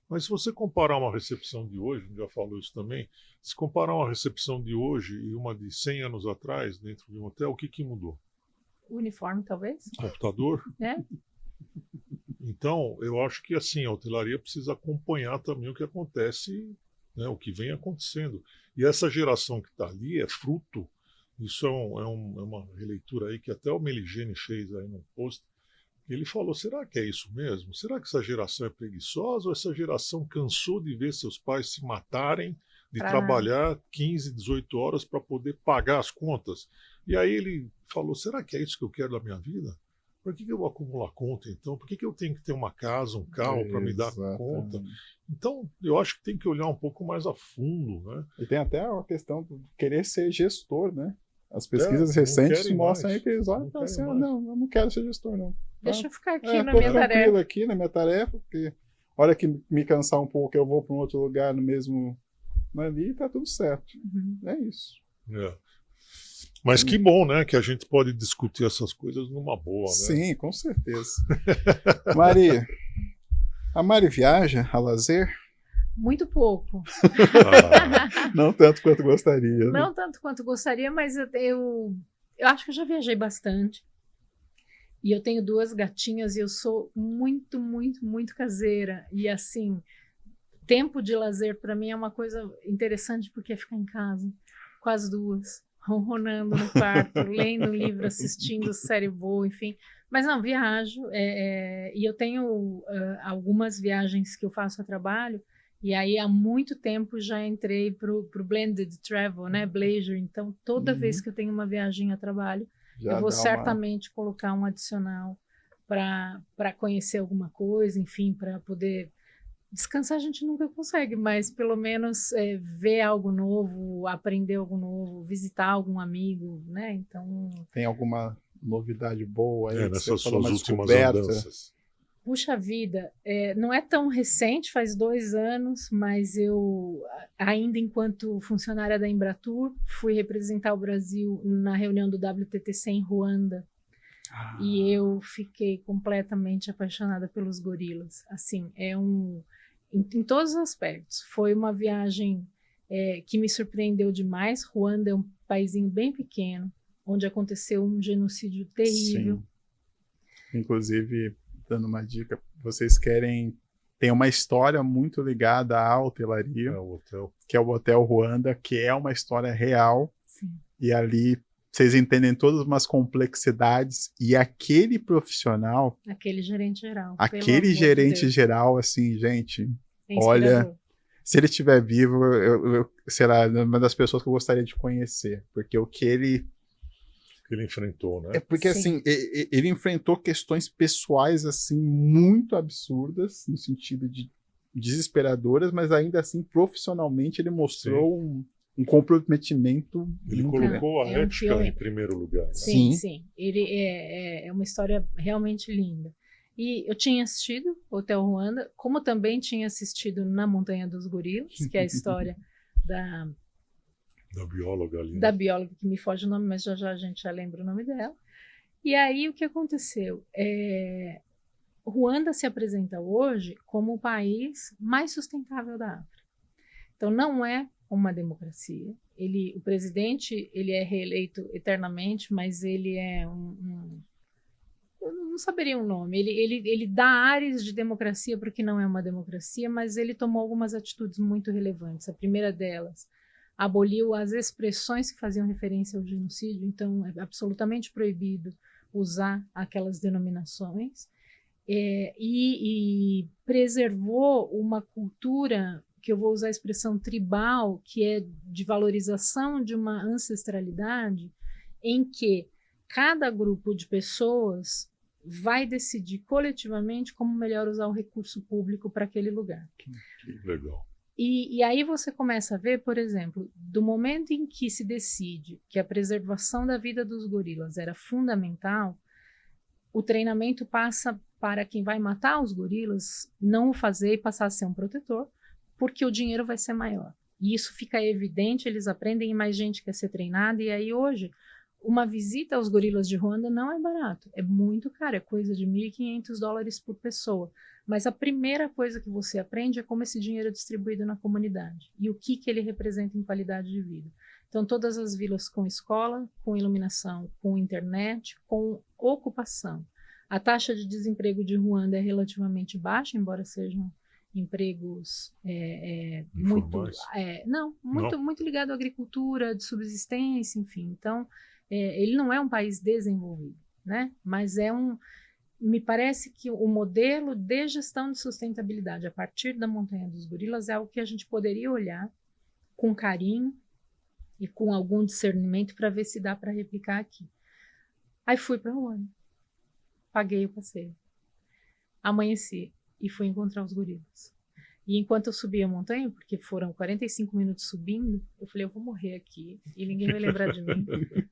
Mas se você comparar uma recepção de hoje, a gente já falou isso também, se comparar uma recepção de hoje e uma de 100 anos atrás, dentro de um hotel, o que mudou? O uniforme, talvez? Computador? Então, eu acho que assim, a hotelaria precisa acompanhar também o que acontece, né, o que vem acontecendo. E essa geração que está ali é fruto, isso é uma releitura aí que até o Meligeni fez aí no post. Ele falou, será que é isso mesmo? Será que essa geração é preguiçosa ou essa geração cansou de ver seus pais se matarem, de trabalhar 15, 18 horas para poder pagar as contas? E aí ele falou, será que é isso que eu quero da minha vida? Por que eu vou acumular conta, então? Por que eu tenho que ter uma casa, um carro para me dar conta? Então, eu acho que tem que olhar um pouco mais a fundo, né? E tem até a questão de querer ser gestor, né? As pesquisas recentes mostram aí que eles olham e falam assim, não, eu não quero ser gestor, não. Deixa eu ficar aqui na minha tarefa. Aqui na minha tarefa, porque a hora que me cansar um pouco, eu vou para um outro lugar no mesmo ali, tá tudo certo. É isso. Mas que bom, né? Que a gente pode discutir essas coisas numa boa, né? Sim, com certeza. Mari, a Mari viaja a lazer? Muito pouco. Não tanto quanto gostaria. Não tanto quanto gostaria, mas eu acho que eu já viajei bastante. E eu tenho 2 gatinhas e eu sou muito, muito, muito caseira. E assim, tempo de lazer para mim é uma coisa interessante porque é ficar em casa com as 2, ronronando no quarto, lendo um livro, assistindo série boa, enfim. Mas não, viajo. E eu tenho algumas viagens que eu faço a trabalho. E aí, há muito tempo, já entrei para o Blended Travel, né? Blazer. Então, toda vez que eu tenho uma viagem a trabalho, eu vou certamente colocar um adicional para conhecer alguma coisa, enfim, para poder descansar. A gente nunca consegue, mas pelo menos ver algo novo, aprender algo novo, visitar algum amigo, né? Então... Tem alguma novidade boa aí? Nessas suas últimas andanças. Puxa vida, não é tão recente, faz 2 anos, mas eu, ainda enquanto funcionária da Embratur, fui representar o Brasil na reunião do WTTC em Ruanda. E eu fiquei completamente apaixonada pelos gorilas. Assim, em todos os aspectos. Foi uma viagem que me surpreendeu demais. Ruanda é um paísinho bem pequeno, onde aconteceu um genocídio terrível. Sim. Inclusive, dando uma dica, vocês tem uma história muito ligada à hotelaria, que é o Hotel Ruanda, que é uma história real. Sim. E ali vocês entendem todas umas complexidades, e aquele profissional, aquele gerente geral, assim, gente, olha, se ele estiver vivo, eu será uma das pessoas que eu gostaria de conhecer, porque o que ele enfrentou, né? É porque, assim, ele enfrentou questões pessoais, assim, muito absurdas, no sentido de desesperadoras, mas ainda assim, profissionalmente, ele mostrou um comprometimento. Ele colocou a ética em primeiro lugar. Né? Sim. Ele é uma história realmente linda. E eu tinha assistido Hotel Ruanda, como também tinha assistido Na Montanha dos Gorilas, que é a história da bióloga ali. Da bióloga, que me foge o nome, mas já a gente já lembra o nome dela. E aí o que aconteceu? Ruanda se apresenta hoje como o país mais sustentável da África. Então não é uma democracia. O presidente ele é reeleito eternamente, mas ele é eu não saberia o nome. Ele dá ares de democracia porque não é uma democracia, mas ele tomou algumas atitudes muito relevantes. A primeira delas, aboliu as expressões que faziam referência ao genocídio, então é absolutamente proibido usar aquelas denominações, e preservou uma cultura, que eu vou usar a expressão tribal, que é de valorização de uma ancestralidade, em que cada grupo de pessoas vai decidir coletivamente como melhor usar o recurso público para aquele lugar. Que legal. E aí você começa a ver, por exemplo, do momento em que se decide que a preservação da vida dos gorilas era fundamental, o treinamento passa para quem vai matar os gorilas não o fazer e passar a ser um protetor, porque o dinheiro vai ser maior. E isso fica evidente, eles aprendem e mais gente quer ser treinada, e aí hoje uma visita aos gorilas de Ruanda não é barato, é muito caro, é coisa de $1.500 por pessoa. Mas a primeira coisa que você aprende é como esse dinheiro é distribuído na comunidade e o que ele representa em qualidade de vida. Então, todas as vilas com escola, com iluminação, com internet, com ocupação. A taxa de desemprego de Ruanda é relativamente baixa, embora sejam empregos muito ligado à agricultura, de subsistência, enfim. Então, ele não é um país desenvolvido, né? Mas me parece que o modelo de gestão de sustentabilidade a partir da Montanha dos Gorilas é algo que a gente poderia olhar com carinho e com algum discernimento para ver se dá para replicar aqui. Aí fui para Ruanda, paguei o passeio, amanheci e fui encontrar os gorilas. E enquanto eu subia a montanha, porque foram 45 minutos subindo, eu falei, eu vou morrer aqui e ninguém vai lembrar de mim,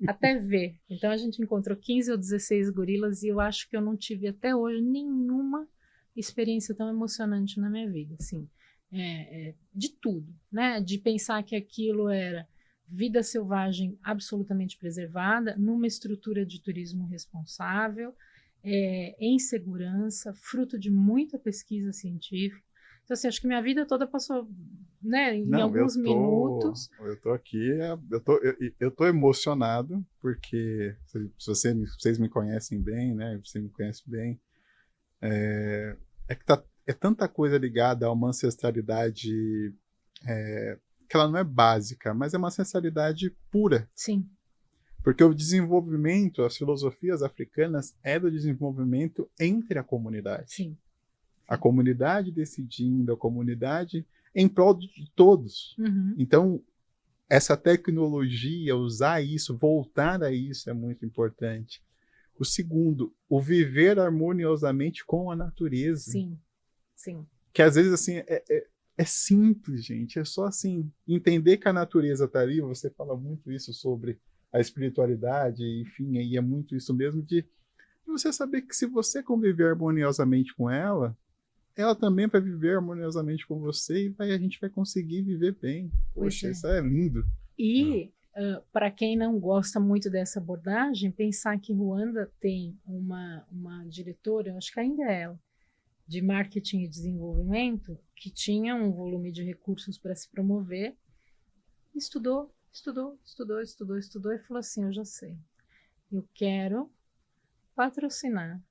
até ver. Então a gente encontrou 15 ou 16 gorilas e eu acho que eu não tive até hoje nenhuma experiência tão emocionante na minha vida, assim, de tudo, né? De pensar que aquilo era vida selvagem absolutamente preservada, numa estrutura de turismo responsável, em segurança, fruto de muita pesquisa científica. Então, assim, acho que minha vida toda passou, né, em alguns minutos. Eu tô aqui, eu tô emocionado, porque vocês me conhecem bem, né, você me conhece bem, é tanta coisa ligada a uma ancestralidade que ela não é básica, mas é uma ancestralidade pura. Sim. Porque o desenvolvimento, as filosofias africanas, é do desenvolvimento entre a comunidade. Sim. A comunidade decidindo, a comunidade em prol de todos. Uhum. Então, essa tecnologia, usar isso, voltar a isso é muito importante. O segundo, o viver harmoniosamente com a natureza. Sim, sim. Que às vezes, assim, é simples, gente. É só, assim, entender que a natureza está ali. Você fala muito isso sobre a espiritualidade, enfim, aí é muito isso mesmo de você saber que se você conviver harmoniosamente com ela também vai viver harmoniosamente com você e a gente vai conseguir viver bem. Poxa, isso é lindo. E, para quem não gosta muito dessa abordagem, pensar que Ruanda tem uma diretora, acho que ainda é ela, de marketing e desenvolvimento, que tinha um volume de recursos para se promover, estudou e falou assim, eu já sei, eu quero patrocinar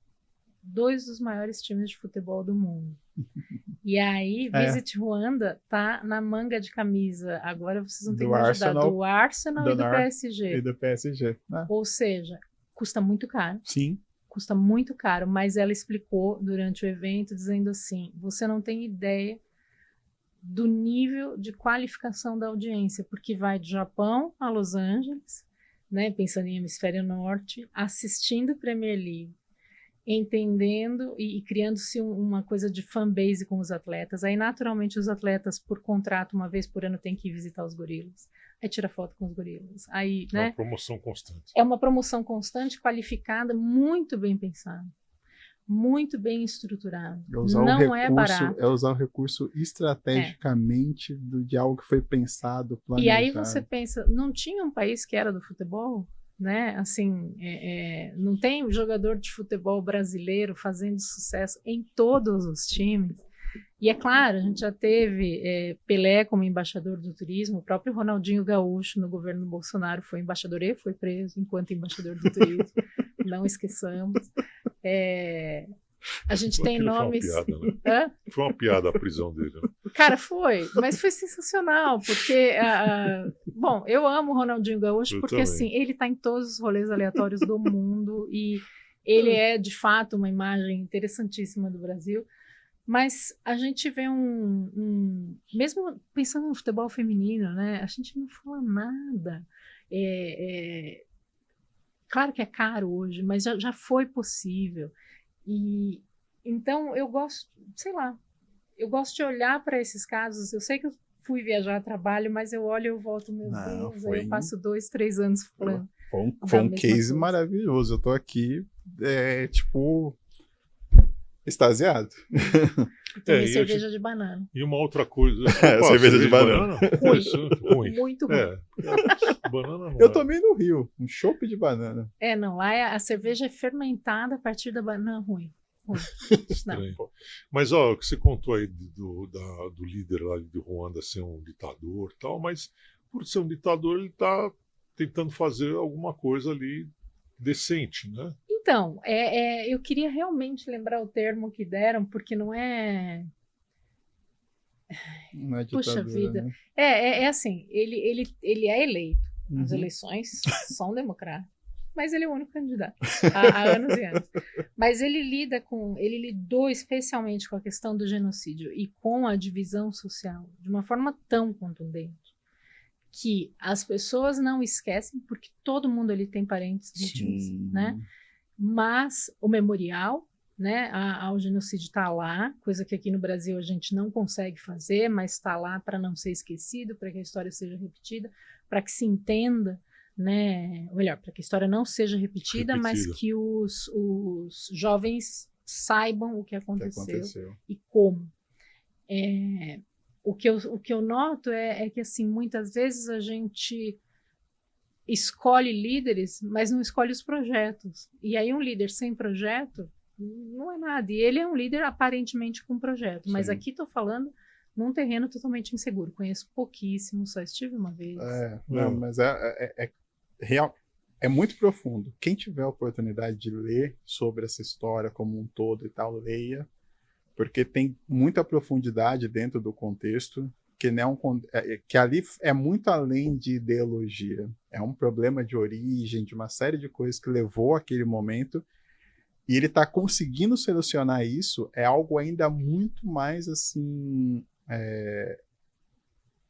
2 dos maiores times de futebol do mundo. E aí, Visit Ruanda tá na manga de camisa. Agora vocês vão ter que me ajudar. Do Arsenal e do PSG. E do PSG. Ou seja, custa muito caro. Sim. Custa muito caro, mas ela explicou durante o evento, dizendo assim, você não tem ideia do nível de qualificação da audiência, porque vai do Japão a Los Angeles, né, pensando em hemisfério norte, assistindo Premier League, entendendo e criando-se uma coisa de fanbase com os atletas. Aí, naturalmente, os atletas, por contrato, uma vez por ano, têm que ir visitar os gorilas. Aí tira foto com os gorilas. Aí, né? É uma promoção constante. É uma promoção constante, qualificada, muito bem pensada. muito bem estruturado. Não é barato. É usar o recurso estrategicamente de algo que foi pensado, planejado. E aí você pensa, não tinha um país que era do futebol? Né? Assim, não tem jogador de futebol brasileiro fazendo sucesso em todos os times. E é claro, a gente já teve Pelé como embaixador do turismo, o próprio Ronaldinho Gaúcho no governo Bolsonaro foi embaixador e foi preso enquanto embaixador do turismo, não esqueçamos. A gente tem nomes... Foi uma piada, né? Foi uma piada a prisão dele. Né? Cara, mas foi sensacional, porque, bom, eu amo o Ronaldinho Gaúcho, porque também. Assim, ele está em todos os rolês aleatórios do mundo e ele é, de fato, uma imagem interessantíssima do Brasil, mas a gente vê mesmo pensando no futebol feminino, né, a gente não fala nada. Claro que é caro hoje, mas já foi possível. E então eu gosto, sei lá, eu gosto de olhar para esses casos. Eu sei que eu fui viajar a trabalho, mas eu olho e eu volto, meu Deus, aí eu passo 2, 3 anos falando. Foi um case maravilhoso. Eu tô aqui, extasiado. Tomei cerveja de banana. E uma outra coisa. Cerveja de banana? Ruim. Muito ruim. Banana não eu tomei no Rio, um chopp de banana. Não, lá a cerveja é fermentada a partir da banana ruim. Não. Mas o que você contou aí do líder lá de Ruanda ser um ditador e tal, mas por ser um ditador ele está tentando fazer alguma coisa ali decente, né? Então, eu queria realmente lembrar o termo que deram, porque não é... Não é ditadura, puxa vida. Né? É assim, ele é eleito. As eleições são democráticas. Mas ele é o único candidato há anos e anos. Mas ele lidou especialmente com a questão do genocídio e com a divisão social de uma forma tão contundente que as pessoas não esquecem, porque todo mundo ali tem parentes vítimas, né? Mas o memorial, né, ao genocídio está lá, coisa que aqui no Brasil a gente não consegue fazer, mas está lá para não ser esquecido, para que a história seja repetida, para que se entenda, né, ou melhor, para que a história não seja repetida, mas que os jovens saibam o que aconteceu e como. O que eu noto é que assim, muitas vezes a gente escolhe líderes, mas não escolhe os projetos. E aí um líder sem projeto não é nada. E ele é um líder aparentemente com projeto. Mas aqui estou falando num terreno totalmente inseguro. Conheço pouquíssimo, só estive uma vez. Mas real, é muito profundo. Quem tiver a oportunidade de ler sobre essa história como um todo e tal, leia, porque tem muita profundidade dentro do contexto, que ali é muito além de ideologia. É um problema de origem, de uma série de coisas que levou àquele momento, e ele está conseguindo solucionar isso. É algo ainda muito mais assim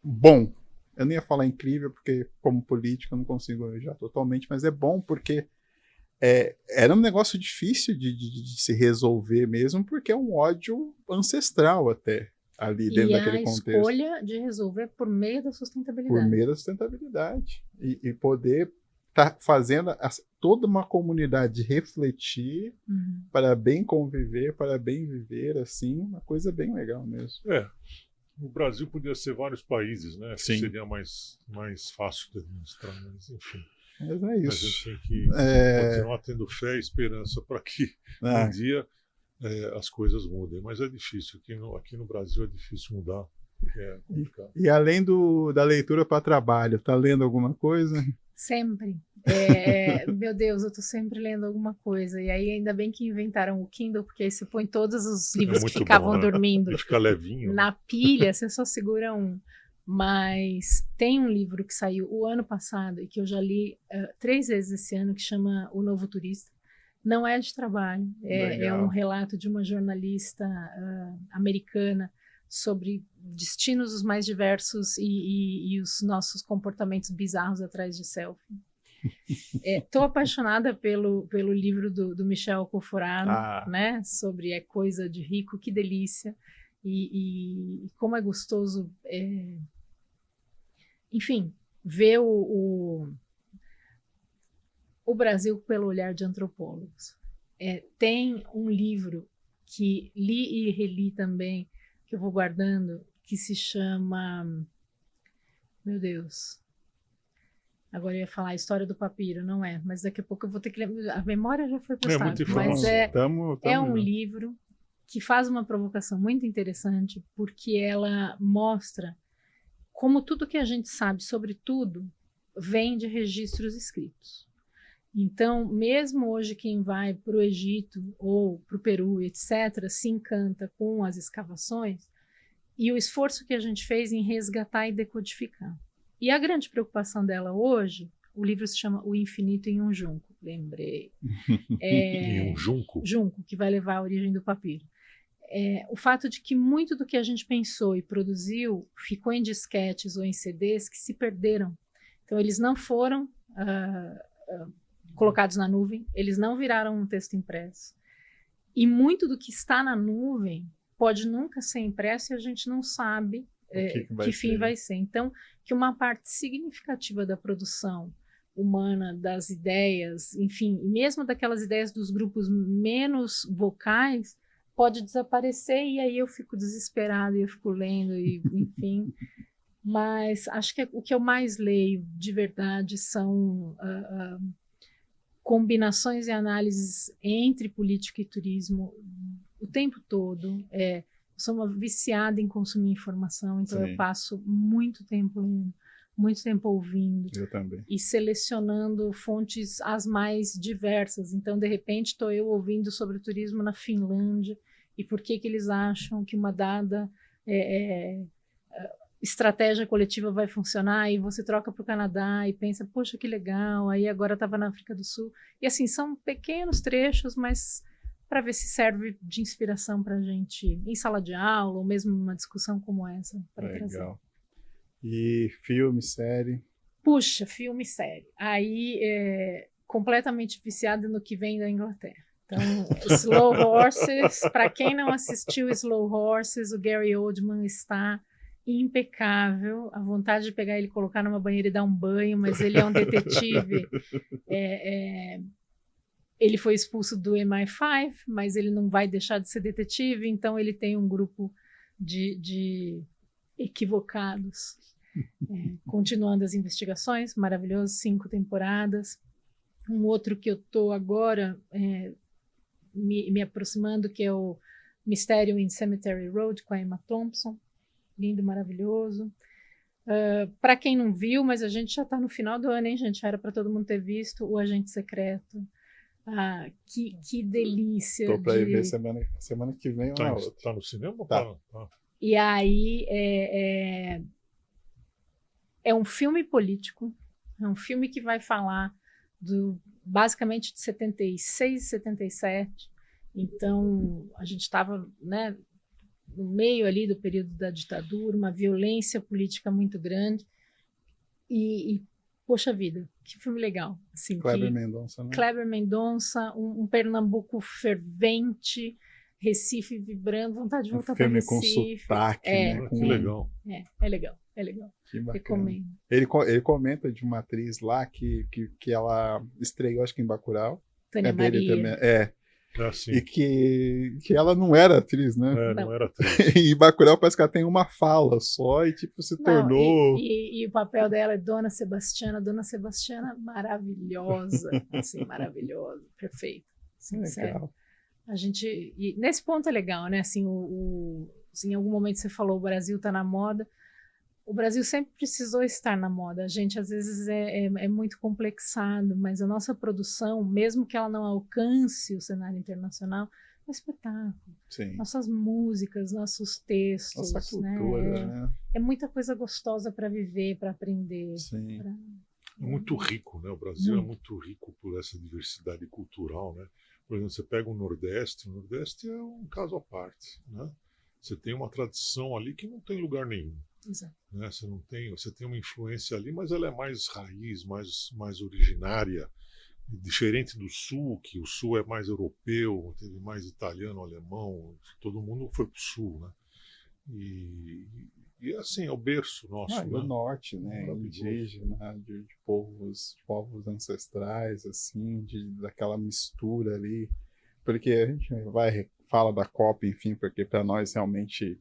bom. Eu não ia falar incrível, porque como político eu não consigo elogiar totalmente, mas é bom porque era um negócio difícil de se resolver mesmo, porque é um ódio ancestral até ali dentro daquele contexto. E a escolha de resolver por meio da sustentabilidade. Por meio da sustentabilidade. E poder estar fazendo toda uma comunidade refletir para bem conviver, para bem viver, assim, uma coisa bem legal mesmo. O Brasil podia ser vários países, né? Sim. Seria mais fácil de administrar, mas enfim. Mas é isso. A gente tem que continuar tendo fé e esperança para que um dia as coisas mudem. Mas é difícil. Aqui no Brasil é difícil mudar. É complicado. E além da leitura para trabalho, tá lendo alguma coisa? Sempre. Meu Deus, eu tô sempre lendo alguma coisa. E aí ainda bem que inventaram o Kindle, porque aí você põe todos os livros que ficavam dormindo. Ele fica levinho. Na pilha, você só segura um. Mas tem um livro que saiu o ano passado e que eu já li 3 vezes esse ano, que chama O Novo Turista. Não é de trabalho, é um relato de uma jornalista americana sobre destinos os mais diversos e os nossos comportamentos bizarros atrás de selfie. Estou apaixonada pelo livro do Michel Conforano, né, sobre coisa de rico, que delícia. E como é gostoso, enfim, ver o Brasil pelo olhar de antropólogos. tem um livro que li e reli também, que eu vou guardando, que se chama... Meu Deus... Agora eu ia falar a história do papiro, não é? Mas daqui a pouco eu vou ter que lembrar. A memória já foi passada. Muita Mas informação. é um livro que faz uma provocação muito interessante, porque ela mostra como tudo que a gente sabe sobre tudo vem de registros escritos. Então, mesmo hoje quem vai para o Egito ou para o Peru, etc., se encanta com as escavações e o esforço que a gente fez em resgatar e decodificar. E a grande preocupação dela hoje, o livro se chama O Infinito em um Junco, lembrei. Em um junco? Junco, que vai levar à origem do papiro. O fato de que muito do que a gente pensou e produziu ficou em disquetes ou em CDs que se perderam. Então, eles não foram colocados na nuvem, eles não viraram um texto impresso. E muito do que está na nuvem pode nunca ser impresso e a gente não sabe que fim vai ser. Então, que uma parte significativa da produção humana, das ideias, enfim, mesmo daquelas ideias dos grupos menos vocais, pode desaparecer e aí eu fico desesperada e eu fico lendo, e, enfim. Mas acho que o que eu mais leio de verdade são combinações e análises entre política e turismo o tempo todo. Sou uma viciada em consumir informação, então eu passo muito tempo lendo, muito tempo ouvindo. Eu também. E selecionando fontes as mais diversas. Então, de repente, estou eu ouvindo sobre o turismo na Finlândia e por que eles acham que uma dada estratégia coletiva vai funcionar, e você troca para o Canadá e pensa, poxa, que legal, aí agora estava na África do Sul. E assim, são pequenos trechos, mas para ver se serve de inspiração para a gente em sala de aula, ou mesmo numa discussão como essa. Legal. E filme, série? Puxa, filme, série. Aí, completamente viciada no que vem da Inglaterra. Então, Slow Horses, para quem não assistiu Slow Horses, o Gary Oldman está impecável, a vontade de pegar ele, colocar numa banheira e dar um banho, mas ele é um detetive. Ele foi expulso do MI5, mas ele não vai deixar de ser detetive, então ele tem um grupo de equivocados continuando as investigações. Maravilhoso, 5 temporadas. Um outro que eu estou agora me aproximando, que é o Mistério in Cemetery Road, com a Emma Thompson. Lindo, maravilhoso. Para quem não viu, mas a gente já está no final do ano, hein, gente? Já era para todo mundo ter visto O Agente Secreto. Que delícia. Estou para ir ver semana que vem ou na outra. Tá no cinema? Tá. E aí é um filme político, é um filme que vai falar basicamente de 76, 77. Então, a gente estava, né, no meio ali do período da ditadura, uma violência política muito grande. E poxa vida, que filme legal. Assim, Kleber Mendonça, né? Kleber Mendonça, um Pernambuco fervente, Recife vibrando, vontade de voltar para Recife. Filme com sotaque, né? Que legal. É legal. Que bacana. Recomendo. Ele comenta de uma atriz lá que ela estreou, acho que em Bacurau. Tânia Maria. Dele também. Assim. E que ela não era atriz, né? Não era atriz. E Bacurau parece que ela tem uma fala só e tipo se tornou... E o papel dela é Dona Sebastiana. Dona Sebastiana maravilhosa, assim, maravilhosa, perfeita. Assim, sério. A gente... E nesse ponto é legal, né? Assim, assim, em algum momento você falou, o Brasil está na moda. O Brasil sempre precisou estar na moda. A gente, às vezes, é muito complexado, mas a nossa produção, mesmo que ela não alcance o cenário internacional, é um espetáculo. Sim. Nossas músicas, nossos textos. Nossa cultura, né? É muita coisa gostosa para viver, para aprender. Sim. É muito rico, né? O Brasil é muito rico por essa diversidade cultural, né? Por exemplo, você pega o Nordeste é um caso à parte, né? Você tem uma tradição ali que não tem lugar nenhum. Exato. Né? Você tem uma influência ali, mas ela é mais raiz, mais originária, diferente do Sul, que o Sul é mais europeu, teve mais italiano, alemão, todo mundo foi para o Sul, né? E assim, é o berço nosso. E o Norte, né? Indígena, de povos ancestrais, assim, daquela mistura ali. porque a gente fala da COP, enfim, porque para nós realmente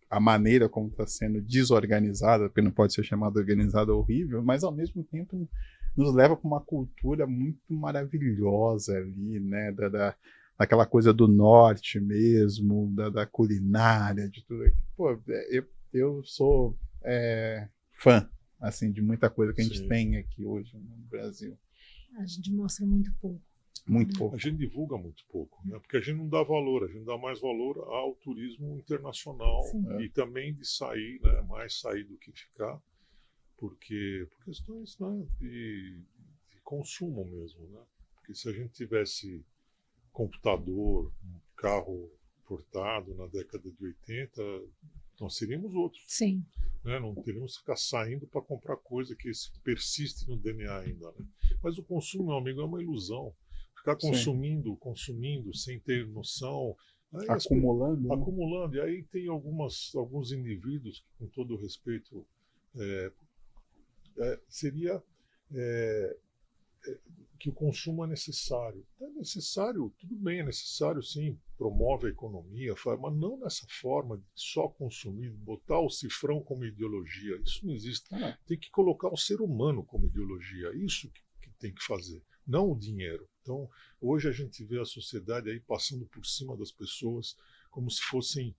a maneira como está sendo desorganizada, porque não pode ser chamada organizada, é horrível, mas ao mesmo tempo nos leva para uma cultura muito maravilhosa ali, né, daquela coisa do norte mesmo, da culinária, de tudo aquilo. Pô, eu sou fã, assim, de muita coisa que a gente tem aqui hoje no Brasil. A gente mostra muito pouco. Muito pouco. A gente divulga muito pouco, né? Porque a gente não dá valor, a gente dá mais valor ao turismo internacional e também de sair, né? Mais sair do que ficar, porque por questões, né, de consumo mesmo, né? Porque se a gente tivesse computador, um carro importado na década de 80, nós seríamos outros. Sim. Né? Não teríamos que ficar saindo para comprar coisa que persiste no DNA ainda. Né? Mas o consumo, meu amigo, é uma ilusão. Ficar consumindo, sem ter noção. Aí acumulando. Né? Acumulando. E aí tem alguns indivíduos que, com todo o respeito, seria que o consumo é necessário. É necessário, tudo bem, é necessário sim, promove a economia, mas não nessa forma de só consumir, botar o cifrão como ideologia. Isso não existe. Tem que colocar o ser humano como ideologia. Isso que tem que fazer, não o dinheiro. Então, hoje a gente vê a sociedade aí passando por cima das pessoas como se fossem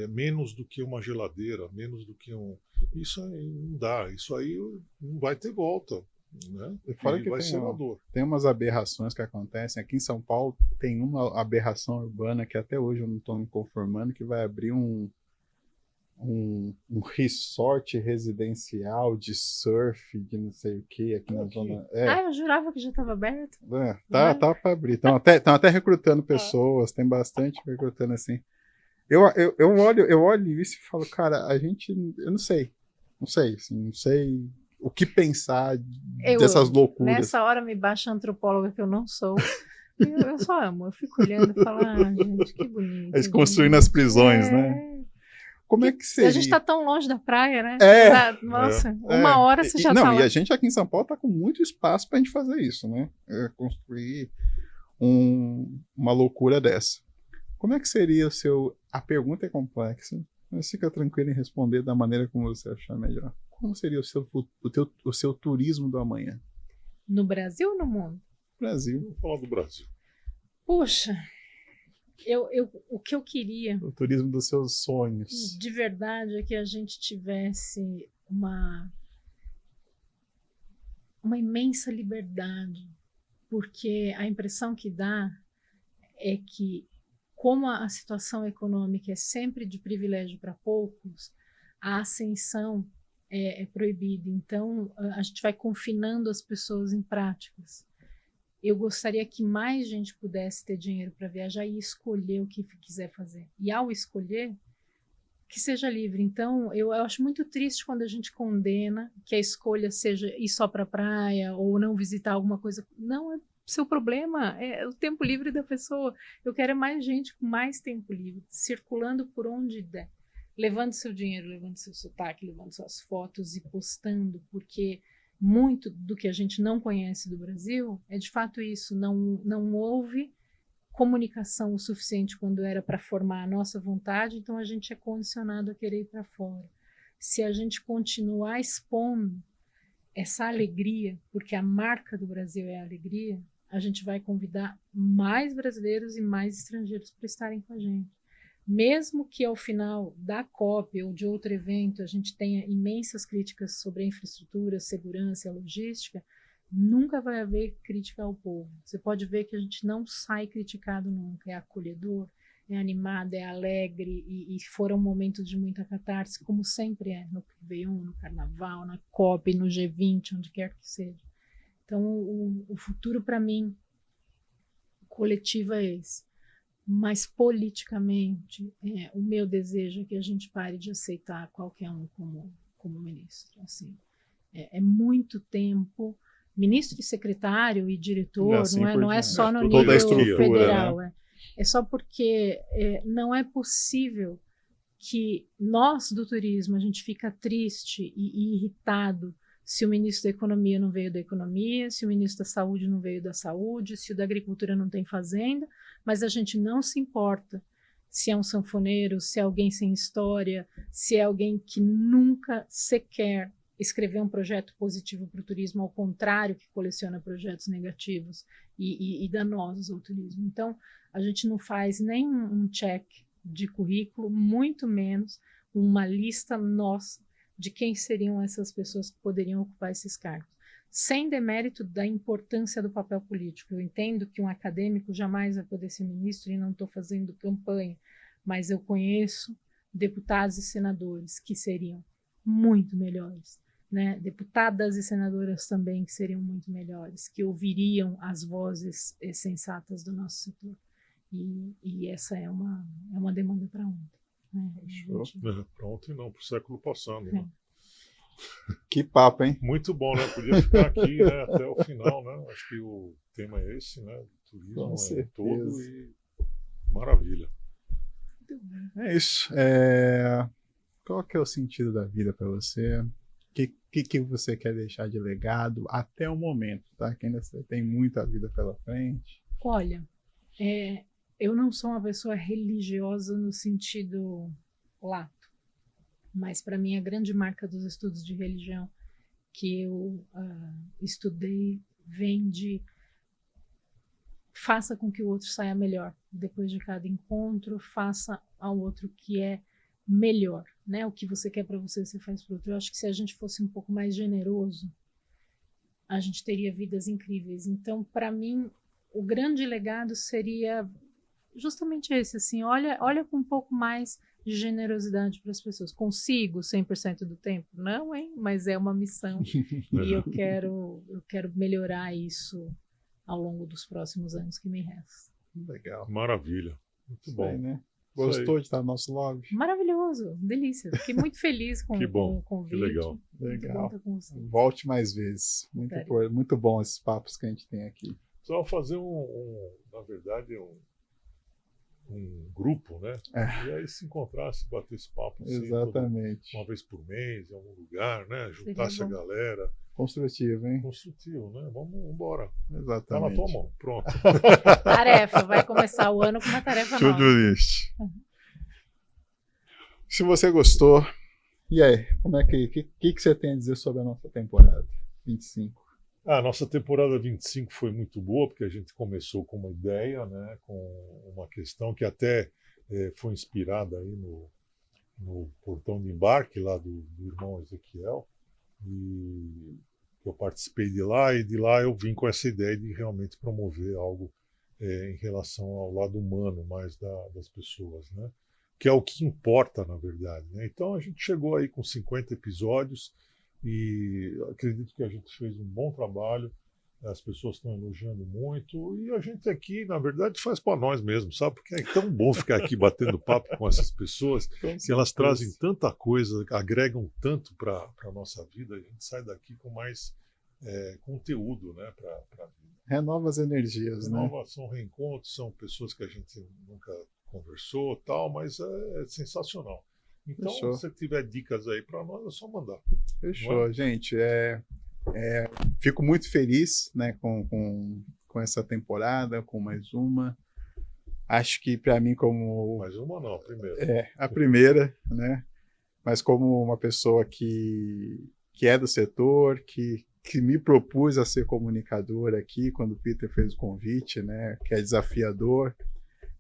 menos do que uma geladeira, menos do que um... Isso aí não dá, isso aí não vai ter volta. Né? E fora que vai ser uma dor. Tem umas aberrações que acontecem. Aqui em São Paulo tem uma aberração urbana que até hoje eu não estou me conformando, que vai abrir um resort residencial de surf, de não sei o que, aqui na zona. Eu jurava que já estava aberto. Tá para abrir. Estão até recrutando pessoas, tem bastante recrutando assim. Eu olho isso e falo, cara, eu não sei o que pensar dessas loucuras. Nessa hora me baixa a antropóloga que eu não sou. Eu só amo, eu fico olhando e falo, gente, que bonito. Eles construindo as prisões, né? Como é que seria? A gente tá tão longe da praia, né? Nossa, uma hora você já tá lá. E a gente aqui em São Paulo tá com muito espaço pra gente fazer isso, né? Construir uma loucura dessa. Como é que seria o seu... A pergunta é complexa, mas fica tranquilo em responder da maneira como você achar melhor. Como seria o seu turismo do amanhã? No Brasil ou no mundo? Brasil. Vamos falar do Brasil. Puxa, o que eu queria... O turismo dos seus sonhos. De verdade é que a gente tivesse uma imensa liberdade, porque a impressão que dá é que, como a situação econômica é sempre de privilégio para poucos, a ascensão é proibida. Então, a gente vai confinando as pessoas em práticas. Eu gostaria que mais gente pudesse ter dinheiro para viajar e escolher o que quiser fazer. E ao escolher, que seja livre. Então, eu acho muito triste quando a gente condena que a escolha seja ir só para a praia ou não visitar alguma coisa. Não, é seu problema, é o tempo livre da pessoa. Eu quero mais gente com mais tempo livre, circulando por onde der, levando seu dinheiro, levando seu sotaque, levando suas fotos e postando, porque muito do que a gente não conhece do Brasil é de fato isso, não houve comunicação o suficiente quando era para formar a nossa vontade, então a gente é condicionado a querer ir para fora. Se a gente continuar expondo essa alegria, porque a marca do Brasil é a alegria, a gente vai convidar mais brasileiros e mais estrangeiros para estarem com a gente. Mesmo que ao final da COP ou de outro evento a gente tenha imensas críticas sobre a infraestrutura, a segurança e a logística, nunca vai haver crítica ao povo. Você pode ver que a gente não sai criticado nunca, é acolhedor, é animado, é alegre e foram momentos de muita catarse, como sempre é, no Réveillon, no Carnaval, na COP, no G20, onde quer que seja. Então, o futuro para mim, coletivo é esse. Mas politicamente, o meu desejo é que a gente pare de aceitar qualquer um como ministro. Assim, é muito tempo. Ministro e secretário e diretor, assim não é só no toda nível federal. Né? É só porque não é possível que nós do turismo, a gente fica triste e irritado se o ministro da Economia não veio da Economia, se o ministro da Saúde não veio da Saúde, se o da Agricultura não tem fazenda, mas a gente não se importa se é um sanfoneiro, se é alguém sem história, se é alguém que nunca sequer escrever um projeto positivo para o turismo, ao contrário, que coleciona projetos negativos e danosos ao turismo. Então, a gente não faz nem um check de currículo, muito menos uma lista nossa de quem seriam essas pessoas que poderiam ocupar esses cargos. Sem demérito da importância do papel político. Eu entendo que um acadêmico jamais vai poder ser ministro e não estou fazendo campanha, mas eu conheço deputados e senadores que seriam muito melhores. Né, deputadas e senadoras também que seriam muito melhores, que ouviriam as vozes sensatas do nosso setor. E essa é uma demanda para ontem. Né? Para ontem não, para o século passado. Né? Que papo, hein? Muito bom, né? Podia ficar aqui, né, até o final, né? Acho que o tema é esse, né? O turismo é todo e maravilha. É isso. Qual que é o sentido da vida para você? O que você quer deixar de legado até o momento, tá? Que ainda você tem muita vida pela frente. Olha, eu não sou uma pessoa religiosa no sentido lato, mas para mim a grande marca dos estudos de religião que eu estudei vem de faça com que o outro saia melhor depois de cada encontro, faça ao outro que é melhor, né? O que você quer para você, você faz para o outro. Eu acho que se a gente fosse um pouco mais generoso, a gente teria vidas incríveis. Então, para mim, o grande legado seria justamente esse, assim, olha com um pouco mais de generosidade para as pessoas. Consigo 100% do tempo? Não, hein? Mas é uma missão e eu quero melhorar isso ao longo dos próximos anos que me restam. Legal. Maravilha. Muito bom. Aí, né? Gostou de estar no nosso lobby? Maravilhoso, delícia. Fiquei muito feliz com o convite. Que legal. Legal. Volte mais vezes. Muito bom esses papos que a gente tem aqui. Só fazer na verdade, um grupo, né? E aí se encontrasse, bater esse papo assim, exatamente. Uma vez por mês, em algum lugar, né? Juntasse a galera. Construtivo, hein? Construtivo, né? Vamos embora. Exatamente. Tá na tua mão, pronto. Tarefa, vai começar o ano com uma tarefa nova. To-do list. Se você gostou, e aí, como é que você tem a dizer sobre a nossa temporada 25? A nossa temporada 25 foi muito boa, porque a gente começou com uma ideia, né? Com uma questão que até foi inspirada aí no portão de embarque lá do irmão Ezequiel. E eu participei de lá, e de lá eu vim com essa ideia de realmente promover algo em relação ao lado humano mais das pessoas, né? Que é o que importa, na verdade, né? Então a gente chegou aí com 50 episódios e acredito que a gente fez um bom trabalho, as pessoas estão elogiando muito e a gente aqui, na verdade, faz para nós mesmo, sabe? Porque é tão bom ficar aqui batendo papo com essas pessoas, que elas trazem tanta coisa, agregam tanto para a nossa vida, a gente sai daqui com mais conteúdo, né, para a vida. Renova as energias, né? São reencontros, são pessoas que a gente nunca conversou, tal, mas é sensacional. Então, se você tiver dicas aí para nós, é só mandar. Fechou, gente. Fico muito feliz, né, com essa temporada, com mais uma. Acho que para mim como... Mais uma não, a primeira. A primeira, né? Mas como uma pessoa que é do setor, que me propus a ser comunicador aqui, quando o Peter fez o convite, né? Que é desafiador,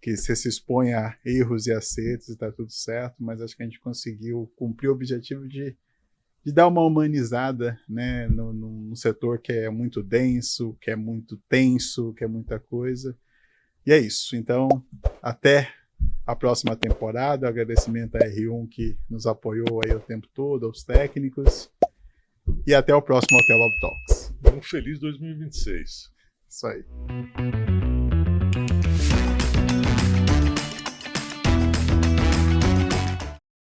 que você se expõe a erros e acertos e está tudo certo, mas acho que a gente conseguiu cumprir o objetivo de dar uma humanizada, né, no setor que é muito denso, que é muito tenso, que é muita coisa. E é isso. Então, até a próxima temporada. Agradecimento à R1 que nos apoiou aí o tempo todo, aos técnicos. E até o próximo Hotel Love Talks. Um feliz 2026. Isso aí.